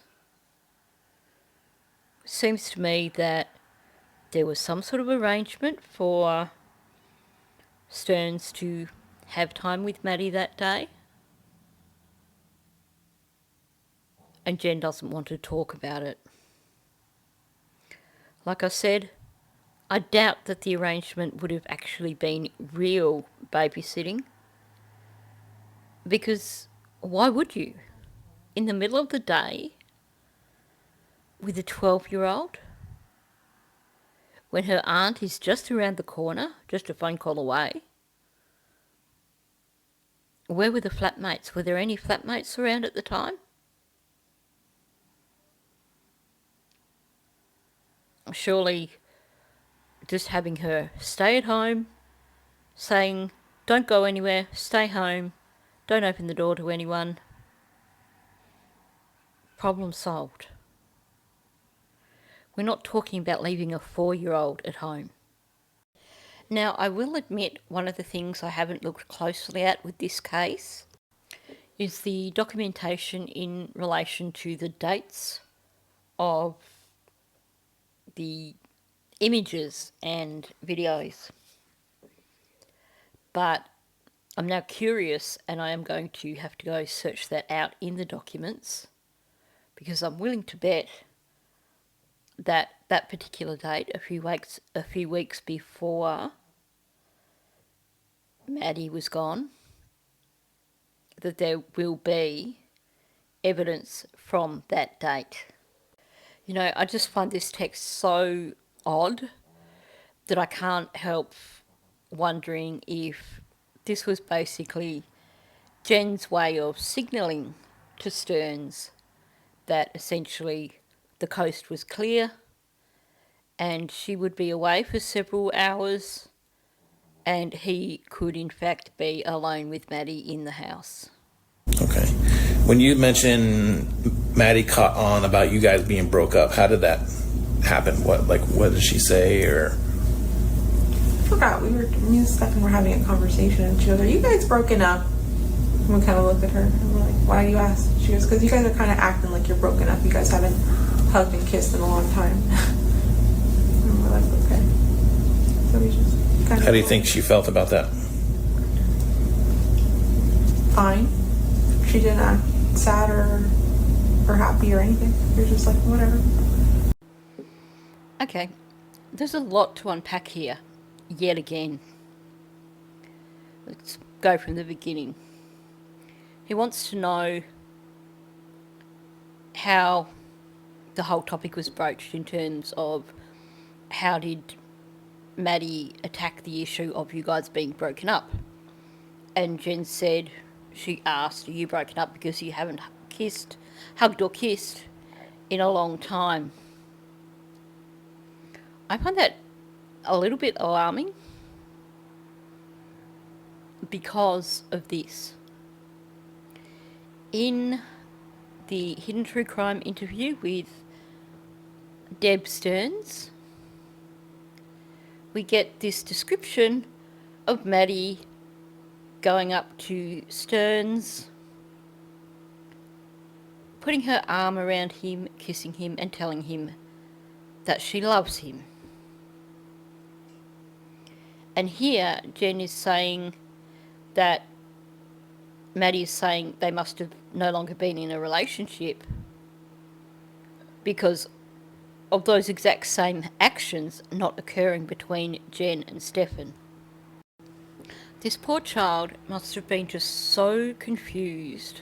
It seems to me that there was some sort of arrangement for Stearns to have time with Maddie that day. and Jen doesn't want to talk about it. Like I said, I doubt that the arrangement would have actually been real babysitting, because why would you? In the middle of the day with a 12-year-old, when her aunt is just around the corner, just a phone call away. Where were the flatmates? Were there any flatmates around at the time? Surely just having her stay at home, saying, don't go anywhere, stay home, don't open the door to anyone. Problem solved. We're not talking about leaving a 4-year-old at home. Now, I will admit one of the things I haven't looked closely at with this case is the documentation in relation to the dates of the images and videos. But I'm now curious, and I am going to have to go search that out in the documents, because I'm willing to bet that that particular date, a few weeks before Maddie was gone, that there will be evidence from that date. You know, I just find this text so odd that I can't help wondering if this was basically Jen's way of signalling to Stearns that essentially the coast was clear and she would be away for several hours and he could in fact be alone with Maddie in the house. Okay. When you mentioned Maddie caught on about you guys being broke up, how did that happen? What did she say? Or I forgot. Me and Stefan were having a conversation, and she goes, "Are you guys broken up?" And we kind of looked at her, and we're like, "Why do you ask?" She goes, "Because you guys are kind of acting like you're broken up. You guys haven't hugged and kissed in a long time." And we're like, "Okay." So we just kind of. how do you think she felt about that? Fine. She didn't act sad or happy or anything. You're just like, whatever. Okay, there's a lot to unpack here, yet again. Let's go from the beginning. He wants to know how the whole topic was broached in terms of how did Maddie attack the issue of you guys being broken up. And Jen said, she asked, are you broken up because you haven't hugged or kissed in a long time? I find that a little bit alarming because of this. In the Hidden True Crime interview with Deb Stearns, we get this description of Maddie going up to Stearns, putting her arm around him, kissing him, and telling him that she loves him. And here, Jen is saying that Maddie is saying they must have no longer been in a relationship because of those exact same actions not occurring between Jen and Stefan. This poor child must have been just so confused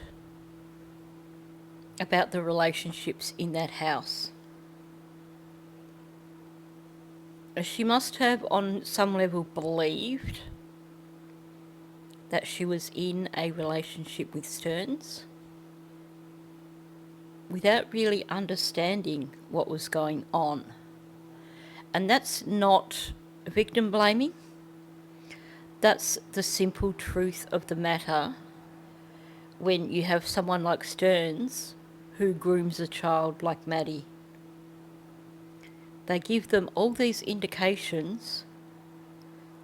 about the relationships in that house. She must have on some level believed that she was in a relationship with Stearns without really understanding what was going on. And that's not victim blaming. That's the simple truth of the matter when you have someone like Stearns who grooms a child like Maddie. They give them all these indications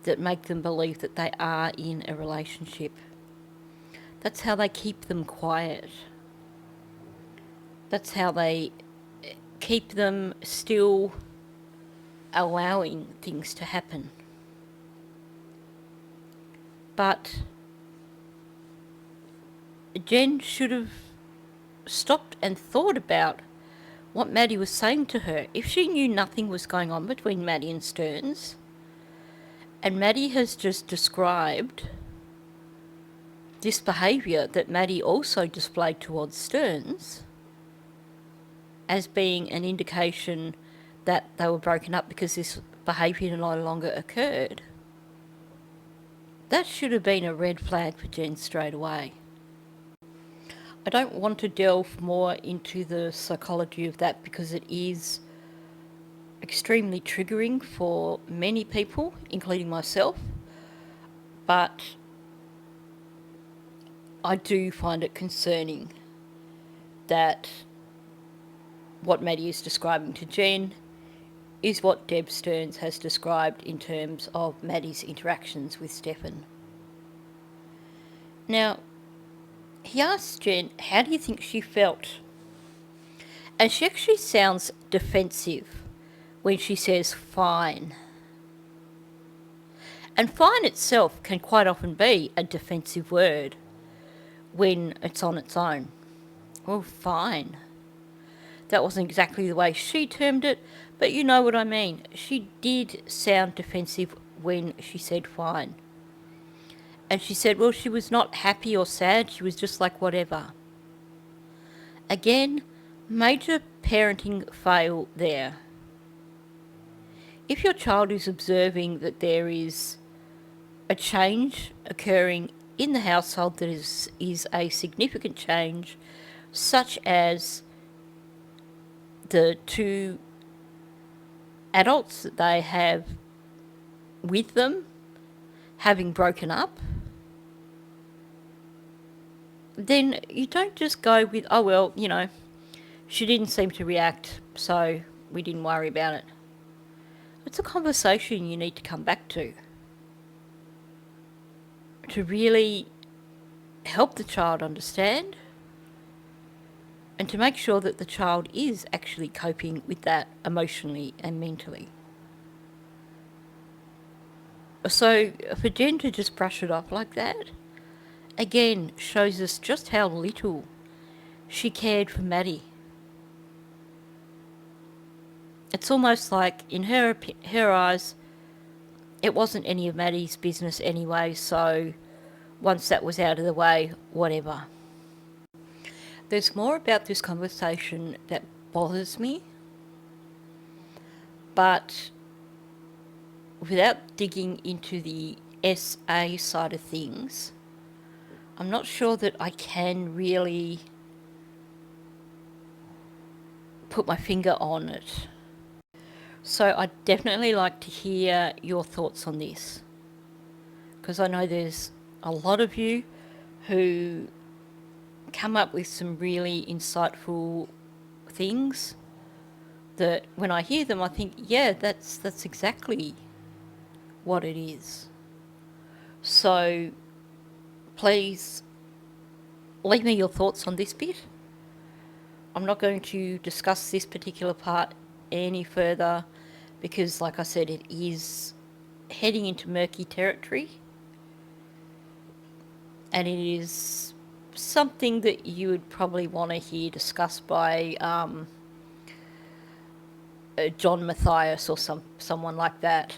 that make them believe that they are in a relationship. That's how they keep them quiet. That's how they keep them still allowing things to happen. But Jen should have stopped and thought about what Maddie was saying to her. If she knew nothing was going on between Maddie and Stearns, and Maddie has just described this behaviour that Maddie also displayed towards Stearns as being an indication that they were broken up because this behaviour no longer occurred, that should have been a red flag for Jen straight away. I don't want to delve more into the psychology of that because it is extremely triggering for many people, including myself, but I do find it concerning that what Maddie is describing to Jen is what Deb Stearns has described in terms of Maddie's interactions with Stefan. Now, he asks Jen, how do you think she felt? And she actually sounds defensive when she says fine. And fine itself can quite often be a defensive word when it's on its own. Well, fine. That wasn't exactly the way she termed it, but you know what I mean. She did sound defensive when she said fine. And she said, well, she was not happy or sad, she was just like whatever. Again, major parenting fail there. If your child is observing that there is a change occurring in the household that is a significant change, such as the two adults that they have with them having broken up, then you don't just go with, oh well, you know, she didn't seem to react, so we didn't worry about it. It's a conversation you need to come back to really help the child understand and to make sure that the child is actually coping with that emotionally and mentally. So for Jen to just brush it off like that, again, shows us just how little she cared for Maddie. It's almost like, in her eyes, it wasn't any of Maddie's business anyway, so once that was out of the way, whatever. There's more about this conversation that bothers me, but without digging into the SA side of things, I'm not sure that I can really put my finger on it. So I'd definitely like to hear your thoughts on this, because I know there's a lot of you who come up with some really insightful things that when I hear them I think, yeah, that's exactly what it is. So please leave me your thoughts on this bit. I'm not going to discuss this particular part any further because, like I said, it is heading into murky territory and it is something that you would probably want to hear discussed by John Matthias or someone like that.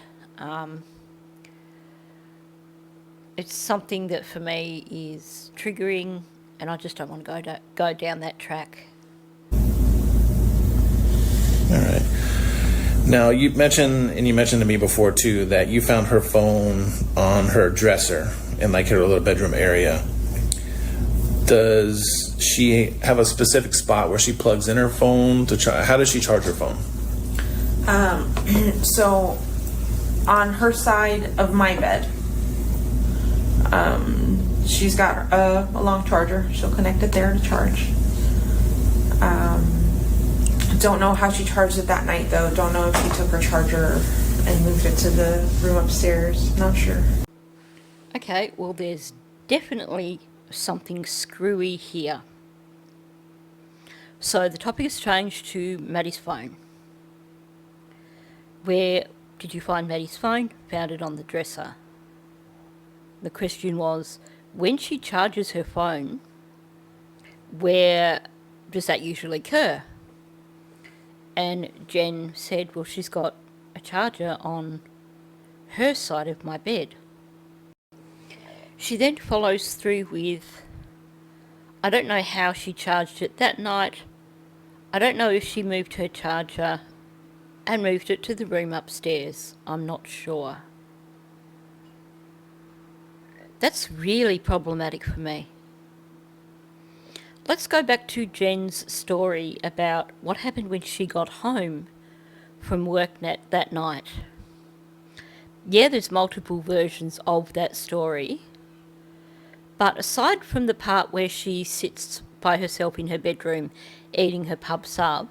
It's something that for me is triggering and I just don't want to go down that track. All right. Now, you mentioned to me before, too, that you found her phone on her dresser in, like, her little bedroom area. Does she have a specific spot where she plugs in her phone to charge? How does she charge her phone? So, on her side of my bed, she's got a long charger. She'll connect it there to charge. Don't know how she charged it that night, though. Don't know if she took her charger and moved it to the room upstairs. Not sure. Okay, well, there's definitely something screwy here. So the topic has changed to Maddie's phone. Where did you find Maddie's phone? Found it on the dresser. The question was, when she charges her phone, where does that usually occur? And Jen said, well, she's got a charger on her side of my bed. She then follows through with, I don't know how she charged it that night. I don't know if she moved her charger and moved it to the room upstairs. I'm not sure. That's really problematic for me. Let's go back to Jen's story about what happened when she got home from work that night. Yeah, there's multiple versions of that story. But aside from the part where she sits by herself in her bedroom eating her pub sub,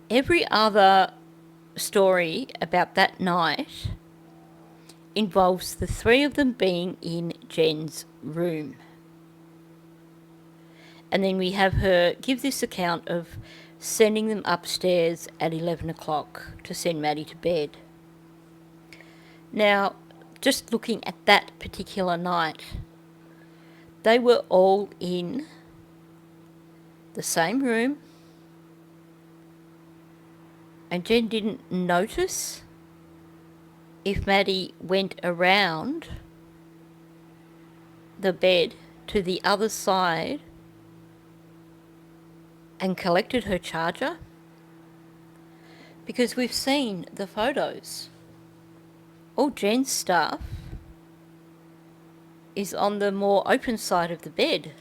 every other story about that night involves the three of them being in Jen's room. And then we have her give this account of sending them upstairs at 11 o'clock to send Maddie to bed. Now, just looking at that particular night, they were all in the same room, and Jen didn't notice if Maddie went around the bed to the other side and collected her charger, because we've seen the photos. All Jen's stuff is on the more open side of the bed.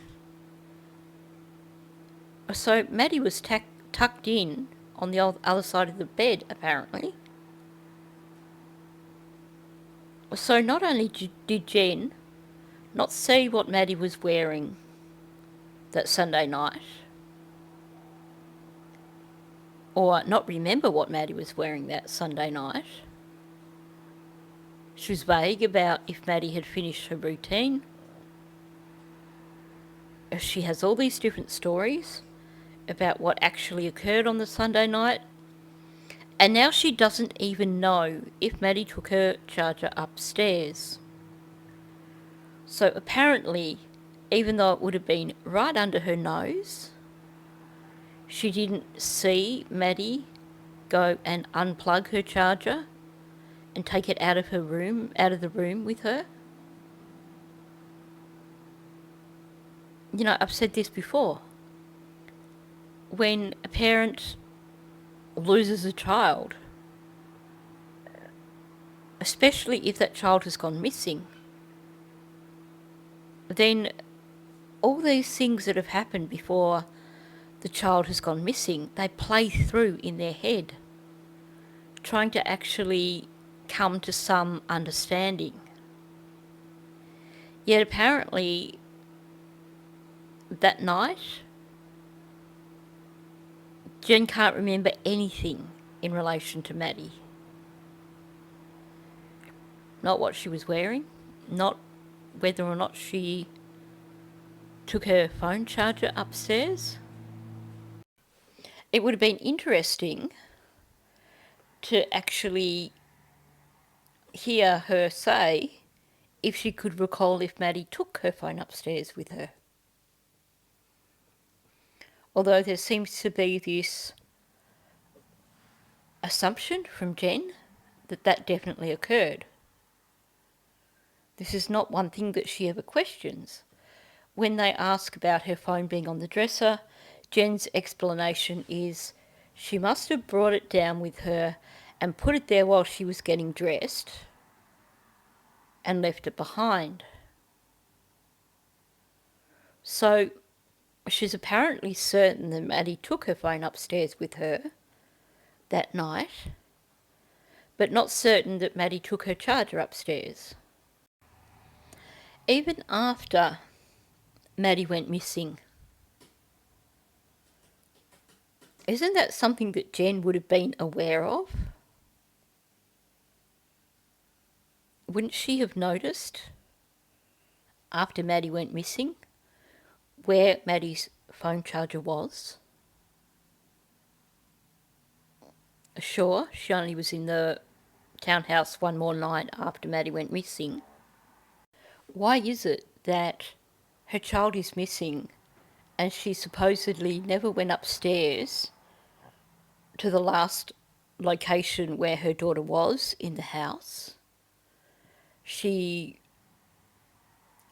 So Maddie was tucked in on the other side of the bed, apparently. So not only did Jen not see what Maddie was wearing that Sunday night, or not remember what Maddie was wearing that Sunday night, she was vague about if Maddie had finished her routine. She has all these different stories about what actually occurred on the Sunday night, and now she doesn't even know if Maddie took her charger upstairs. So apparently, even though it would have been right under her nose, she didn't see Maddie go and unplug her charger and take it out of the room with her. You know, I've said this before. When a parent loses a child, especially if that child has gone missing, then all these things that have happened before the child has gone missing, they play through in their head, trying to actually come to some understanding. Yet apparently that night, Jen can't remember anything in relation to Maddie. Not what she was wearing, not whether or not she took her phone charger upstairs. It would have been interesting to actually hear her say if she could recall if Maddie took her phone upstairs with her. Although there seems to be this assumption from Jen that that definitely occurred. This is not one thing that she ever questions. When they ask about her phone being on the dresser, Jen's explanation is she must have brought it down with her and put it there while she was getting dressed and left it behind. So she's apparently certain that Maddie took her phone upstairs with her that night, but not certain that Maddie took her charger upstairs. Even after Maddie went missing, isn't that something that Jen would have been aware of? Wouldn't she have noticed after Maddie went missing where Maddie's phone charger was? Sure, she only was in the townhouse one more night after Maddie went missing. Why is it that her child is missing and she supposedly never went upstairs to the last location where her daughter was in the house. She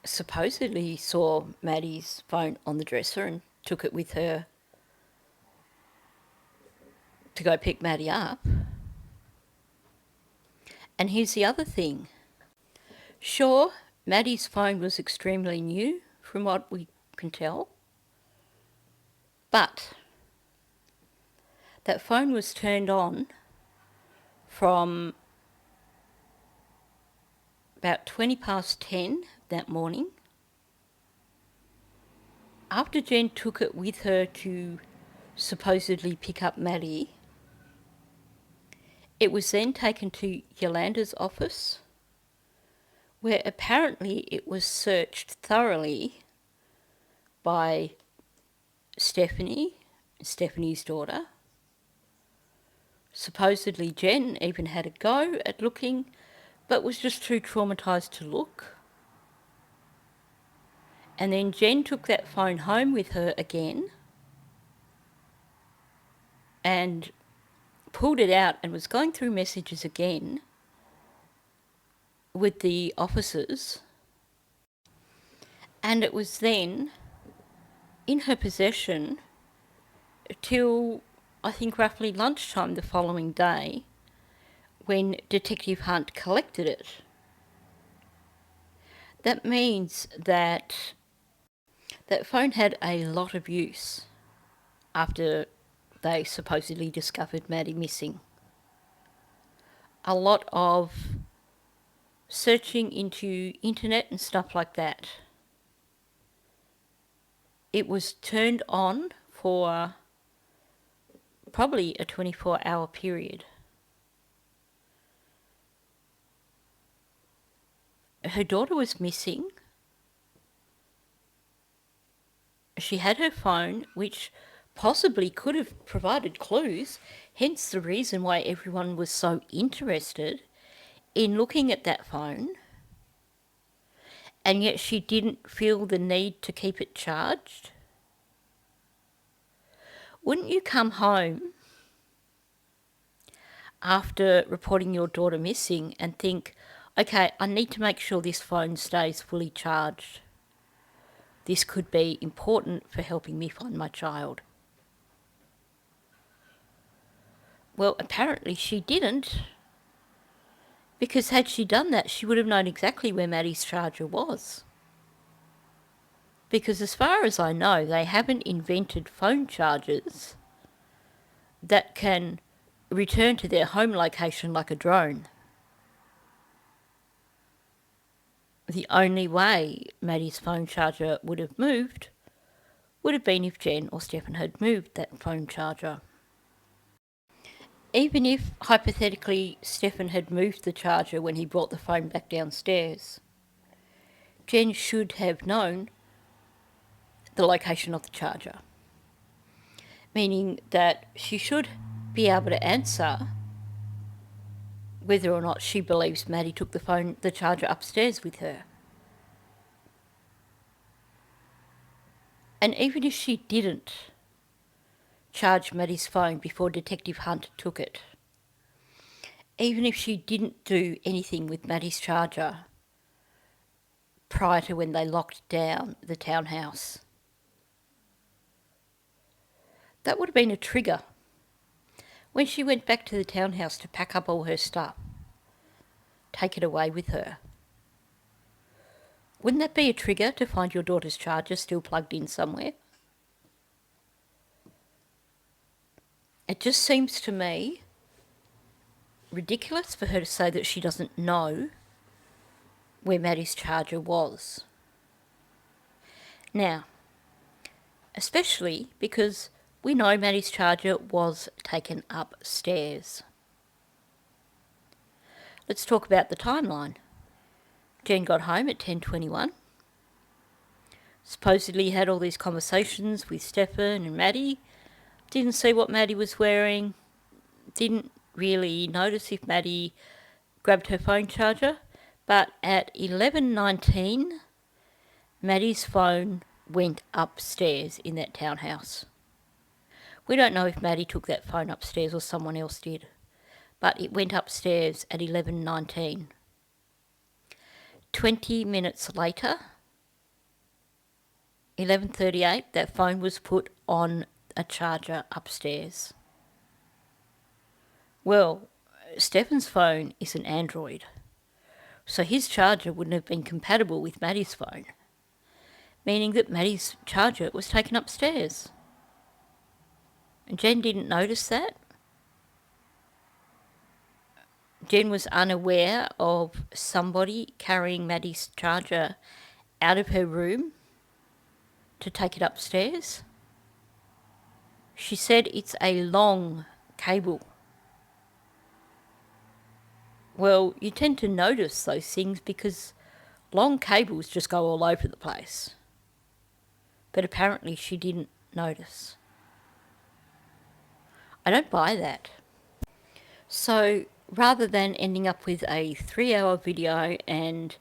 supposedly saw Maddie's phone on the dresser and took it with her to go pick Maddie up. And here's the other thing. Sure, Maddie's phone was extremely new, from what we can tell, but that phone was turned on from about 20 past 10 that morning. After Jen took it with her to supposedly pick up Maddie, it was then taken to Yolanda's office, where apparently it was searched thoroughly by Stephanie, Stephanie's daughter. Supposedly Jen even had a go at looking, but was just too traumatised to look. And then Jen took that phone home with her again and pulled it out and was going through messages again with the officers. And it was then in her possession till, I think, roughly lunchtime the following day, when Detective Hunt collected it. That means that that phone had a lot of use after they supposedly discovered Maddie missing. A lot of searching into internet and stuff like that. It was turned on for probably a 24-hour period. Her daughter was missing. She had her phone, which possibly could have provided clues, hence the reason why everyone was so interested in looking at that phone, and yet she didn't feel the need to keep it charged. Wouldn't you come home after reporting your daughter missing and think, okay, I need to make sure this phone stays fully charged. This could be important for helping me find my child. Well, apparently she didn't, because had she done that, she would have known exactly where Maddie's charger was. Because as far as I know, they haven't invented phone chargers that can return to their home location like a drone. The only way Maddie's phone charger would have moved would have been if Jen or Stefan had moved that phone charger. Even if, hypothetically, Stefan had moved the charger when he brought the phone back downstairs, Jen should have known the location of the charger, meaning that she should be able to answer whether or not she believes Maddie took the charger upstairs with her. And even if she didn't charge Maddie's phone before Detective Hunt took it, even if she didn't do anything with Maddie's charger prior to when they locked down the townhouse, that would have been a trigger when she went back to the townhouse to pack up all her stuff, take it away with her. Wouldn't that be a trigger to find your daughter's charger still plugged in somewhere? It just seems to me ridiculous for her to say that she doesn't know where Maddie's charger was. Now, especially because we know Maddie's charger was taken upstairs. Let's talk about the timeline. Jen got home at 10:21. Supposedly had all these conversations with Stefan and Maddie. Didn't see what Maddie was wearing. Didn't really notice if Maddie grabbed her phone charger. But at 11:19, Maddie's phone went upstairs in that townhouse. We don't know if Maddie took that phone upstairs or someone else did, but it went upstairs at 11:19. 20 minutes later, 11:38, that phone was put on a charger upstairs. Well, Stefan's phone is an Android, so his charger wouldn't have been compatible with Maddie's phone, meaning that Maddie's charger was taken upstairs. And Jen didn't notice that. Jen was unaware of somebody carrying Maddie's charger out of her room to take it upstairs. She said it's a long cable. Well, you tend to notice those things because long cables just go all over the place. But apparently she didn't notice. I don't buy that. So rather than ending up with a 3-hour video and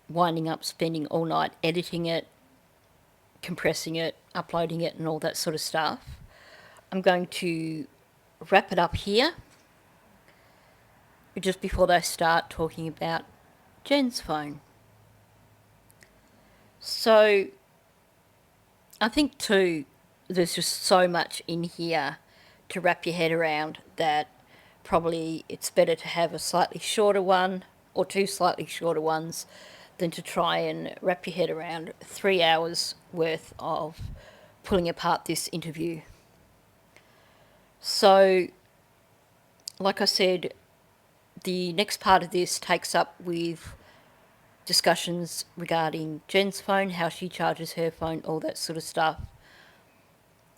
winding up spending all night editing it, compressing it, uploading it and all that sort of stuff, I'm going to wrap it up here just before they start talking about Jen's phone. So I think too, there's just so much in here to wrap your head around that probably it's better to have a slightly shorter one or 2 slightly shorter ones than to try and wrap your head around 3 hours worth of pulling apart this interview. So, like I said, the next part of this takes up with discussions regarding Jen's phone, how she charges her phone, all that sort of stuff.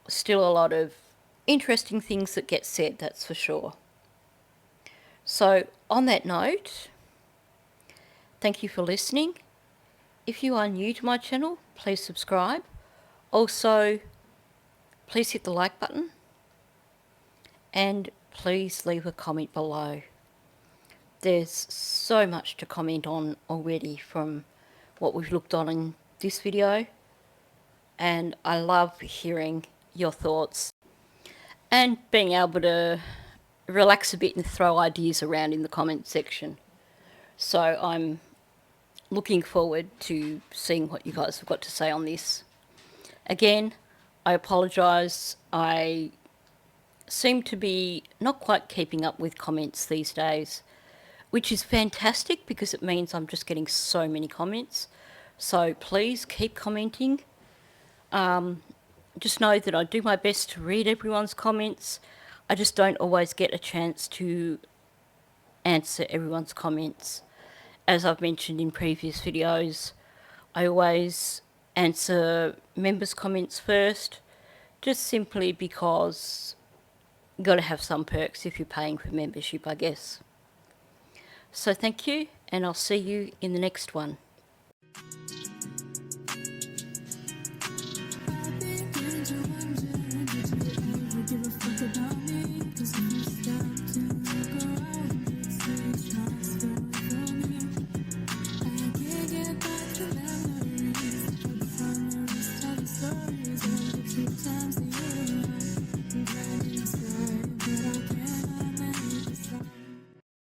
Still a lot of interesting things that get said, that's for sure. So, on that note, thank you for listening. If you are new to my channel, please subscribe. Also, please hit the like button and please leave a comment below. There's so much to comment on already from what we've looked on in this video, and I love hearing your thoughts and being able to relax a bit and throw ideas around in the comment section. So I'm looking forward to seeing what you guys have got to say on this. Again, I apologise. I seem to be not quite keeping up with comments these days, which is fantastic because it means I'm just getting so many comments. So please keep commenting. Just know that I do my best to read everyone's comments. I just don't always get a chance to answer everyone's comments. As I've mentioned in previous videos, I always answer members' comments first, just simply because you've got to have some perks if you're paying for membership, I guess. So thank you, and I'll see you in the next one. Into